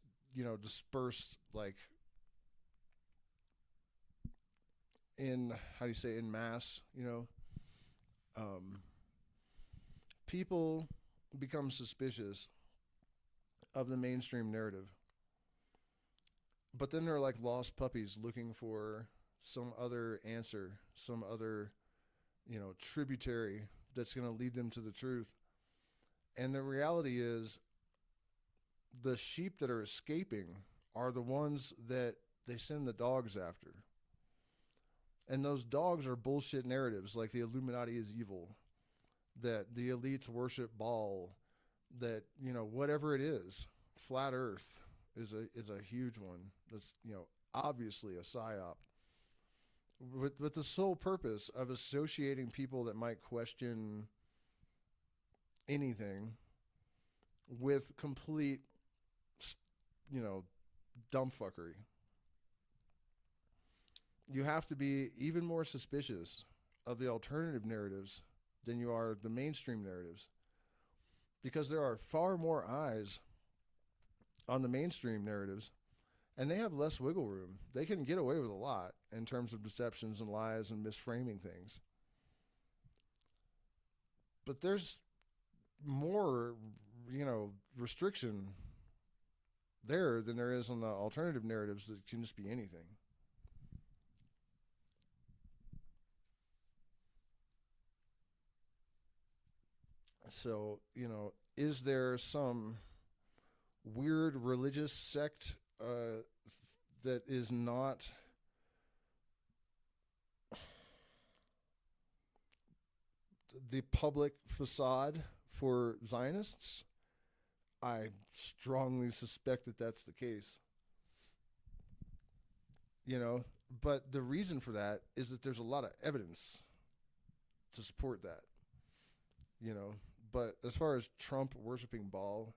dispersed like in, how do you say, in mass, people become suspicious of the mainstream narrative. But then they're like lost puppies looking for some other answer, some other, tributary that's going to lead them to the truth. And the reality is the sheep that are escaping are the ones that they send the dogs after. And those dogs are bullshit narratives like the Illuminati is evil, that the elites worship Baal, that, whatever it is, flat earth is a huge one. That's, obviously a psyop. With the sole purpose of associating people that might question anything with complete, dumbfuckery. You have to be even more suspicious of the alternative narratives than you are the mainstream narratives, because there are far more eyes on the mainstream narratives, and they have less wiggle room. They can get away with a lot in terms of deceptions and lies and misframing things. But there's more, restriction there than there is on the alternative narratives that can just be anything. So, is there some weird religious sect that is not the public facade for Zionists? I strongly suspect that that's the case. But the reason for that is that there's a lot of evidence to support that. But as far as Trump worshiping Baal,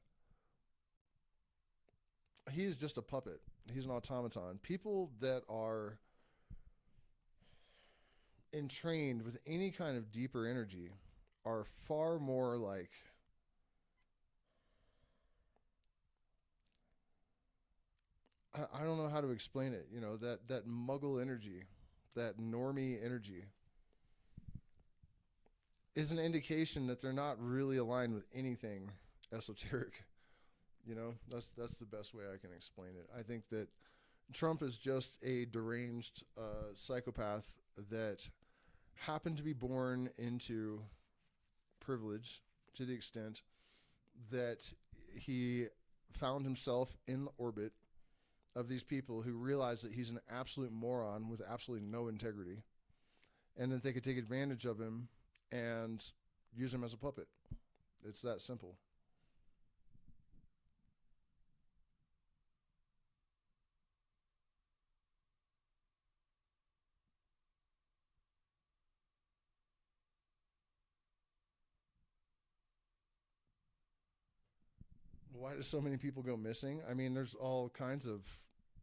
he is just a puppet. He's an automaton. People that are entrained with any kind of deeper energy are far more like, I don't know how to explain it, that muggle energy, that normie energy is an indication that they're not really aligned with anything esoteric. That's the best way I can explain it. I think that Trump is just a deranged psychopath that happened to be born into privilege to the extent that he found himself in the orbit of these people who realize that he's an absolute moron with absolutely no integrity, and that they could take advantage of him and use him as a puppet. It's that simple. Why do so many people go missing? I mean, there's all kinds of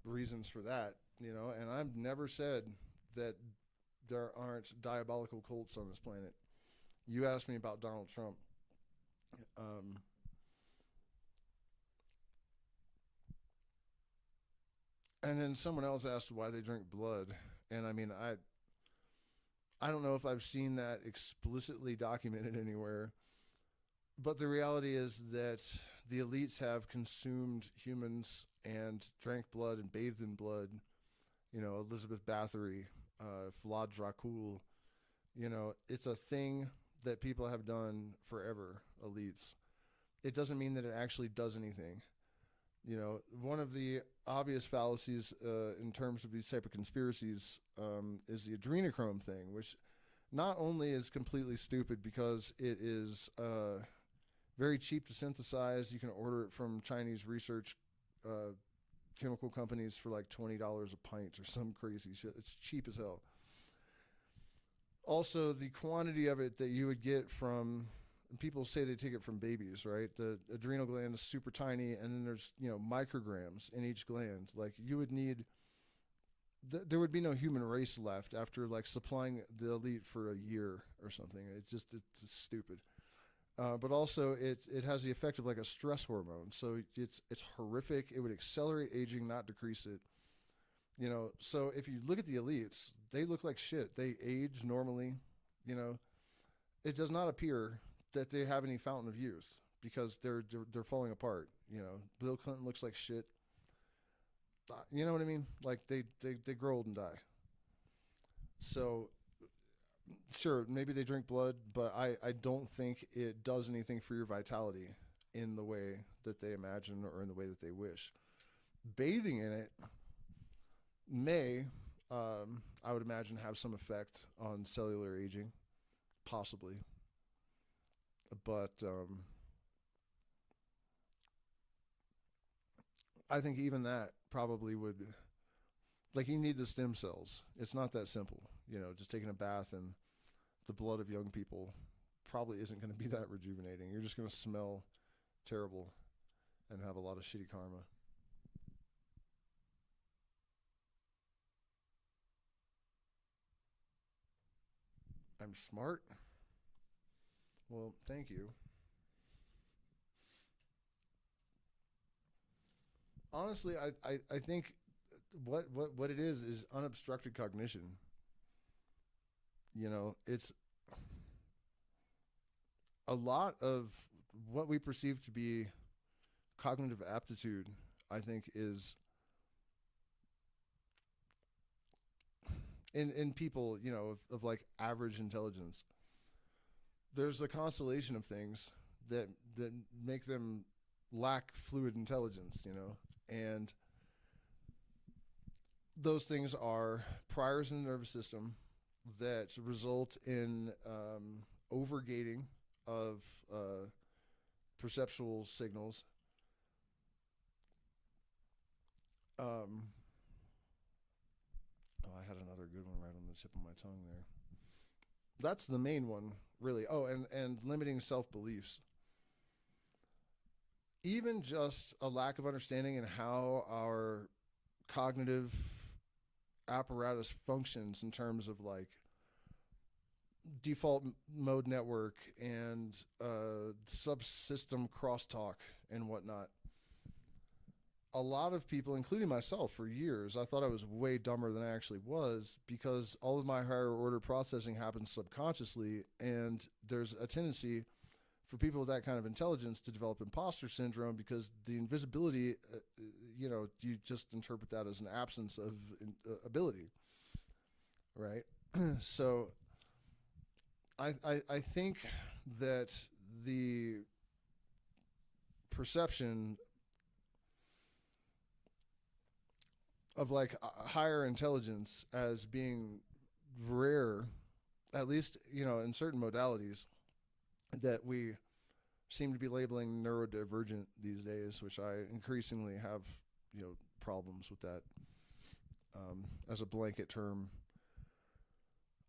reasons for that, and I've never said that there aren't diabolical cults on this planet. You asked me about Donald Trump. And then someone else asked why they drink blood. And I mean, I don't know if I've seen that explicitly documented anywhere, but the reality is that the elites have consumed humans and drank blood and bathed in blood. Elizabeth Bathory, Vlad Dracul. It's a thing that people have done forever, elites. It doesn't mean that it actually does anything. One of the obvious fallacies in terms of these type of conspiracies is the adrenochrome thing, which not only is completely stupid because it is very cheap to synthesize. You can order it from Chinese research chemical companies for like $20 a pint or some crazy shit. It's cheap as hell. Also, the quantity of it that you would get from, people say they take it from babies, right? The adrenal gland is super tiny, and then there's, micrograms in each gland. Like, you would need, there would be no human race left after, like, supplying the elite for a year or something. It's stupid. But also, it has the effect of, like, a stress hormone. So it's horrific. It would accelerate aging, not decrease it. So if you look at the elites, they look like shit. They age normally. It does not appear that they have any fountain of youth because they're falling apart. Bill Clinton looks like shit. You know what I mean? Like they grow old and die. So sure, maybe they drink blood, but I don't think it does anything for your vitality in the way that they imagine or in the way that they wish. Bathing in it may, I would imagine, have some effect on cellular aging, possibly. But I think even that probably would, like, you need the stem cells. It's not that simple. Just taking a bath in the blood of young people probably isn't going to be that rejuvenating. You're just going to smell terrible and have a lot of shitty karma. I'm smart? Well, thank you. Honestly, I think what it is unobstructed cognition. It's a lot of what we perceive to be cognitive aptitude, I think, is in people, of like average intelligence. There's a constellation of things that make them lack fluid intelligence, and those things are priors in the nervous system that result in overgating of perceptual signals. I had another good one right on the tip of my tongue there. That's the main one, really. Oh, and limiting self-beliefs. Even just a lack of understanding in how our cognitive apparatus functions in terms of like default mode network and subsystem crosstalk and whatnot. A lot of people, including myself for years, I thought I was way dumber than I actually was because all of my higher order processing happens subconsciously, and there's a tendency for people with that kind of intelligence to develop imposter syndrome because the invisibility, you just interpret that as an absence of ability, right? So I think that the perception of like higher intelligence as being rare, at least, in certain modalities that we seem to be labeling neurodivergent these days, which I increasingly have, problems with that as a blanket term.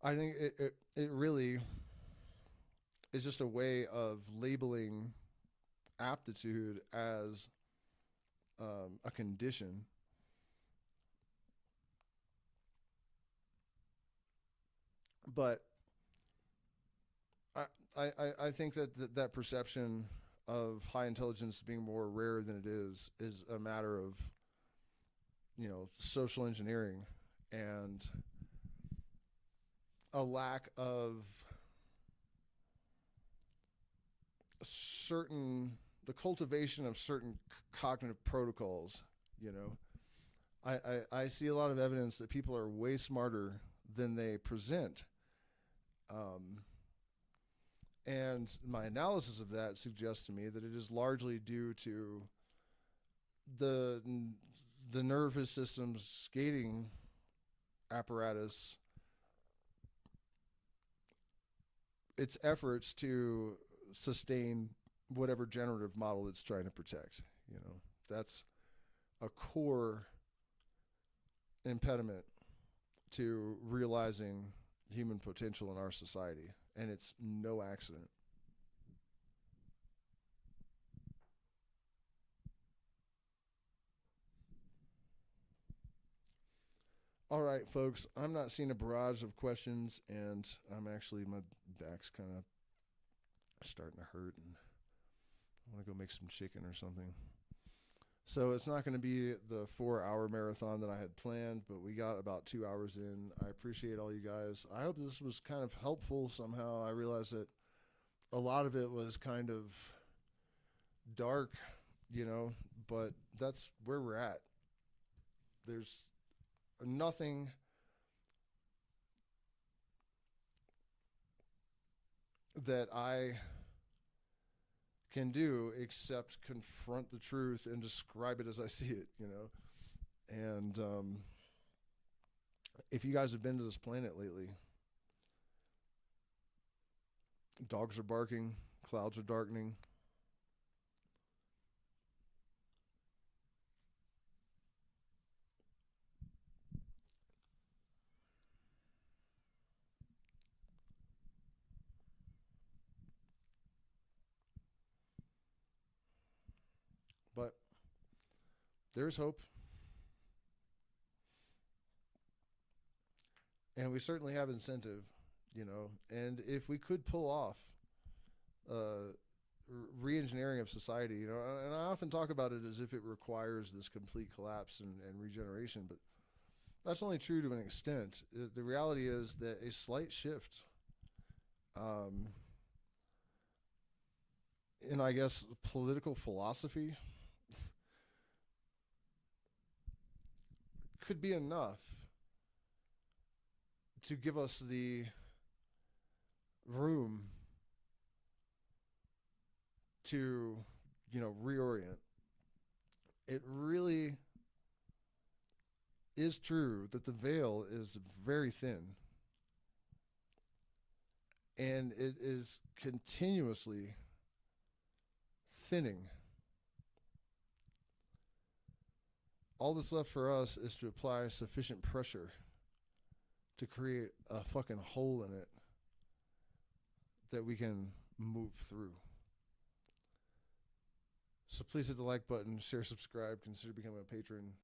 I think it really is just a way of labeling aptitude as a condition But I think that perception of high intelligence being more rare than it is a matter of, social engineering and a lack of the cultivation of certain cognitive protocols. I see a lot of evidence that people are way smarter than they present. And my analysis of that suggests to me that it is largely due to the nervous system's skating apparatus, its efforts to sustain whatever generative model it's trying to protect. That's a core impediment to realizing human potential in our society, and it's no accident. All right, folks, I'm not seeing a barrage of questions, and my back's kind of starting to hurt, and I want to go make some chicken or something. So it's not going to be the 4-hour marathon that I had planned, but we got about 2 hours in. I appreciate all you guys. I hope this was kind of helpful somehow. I realized that a lot of it was kind of dark, but that's where we're at. There's nothing that I can do except confront the truth and describe it as I see it, And if you guys have been to this planet lately, dogs are barking, clouds are darkening. But there's hope. And we certainly have incentive, and if we could pull off re-engineering of society, and I often talk about it as if it requires this complete collapse and regeneration, but that's only true to an extent. The reality is that a slight shift in, I guess, political philosophy could be enough to give us the room to, reorient. It really is true that the veil is very thin, and it is continuously thinning. All that's left for us is to apply sufficient pressure to create a fucking hole in it that we can move through. So please hit the like button, share, subscribe, consider becoming a patron.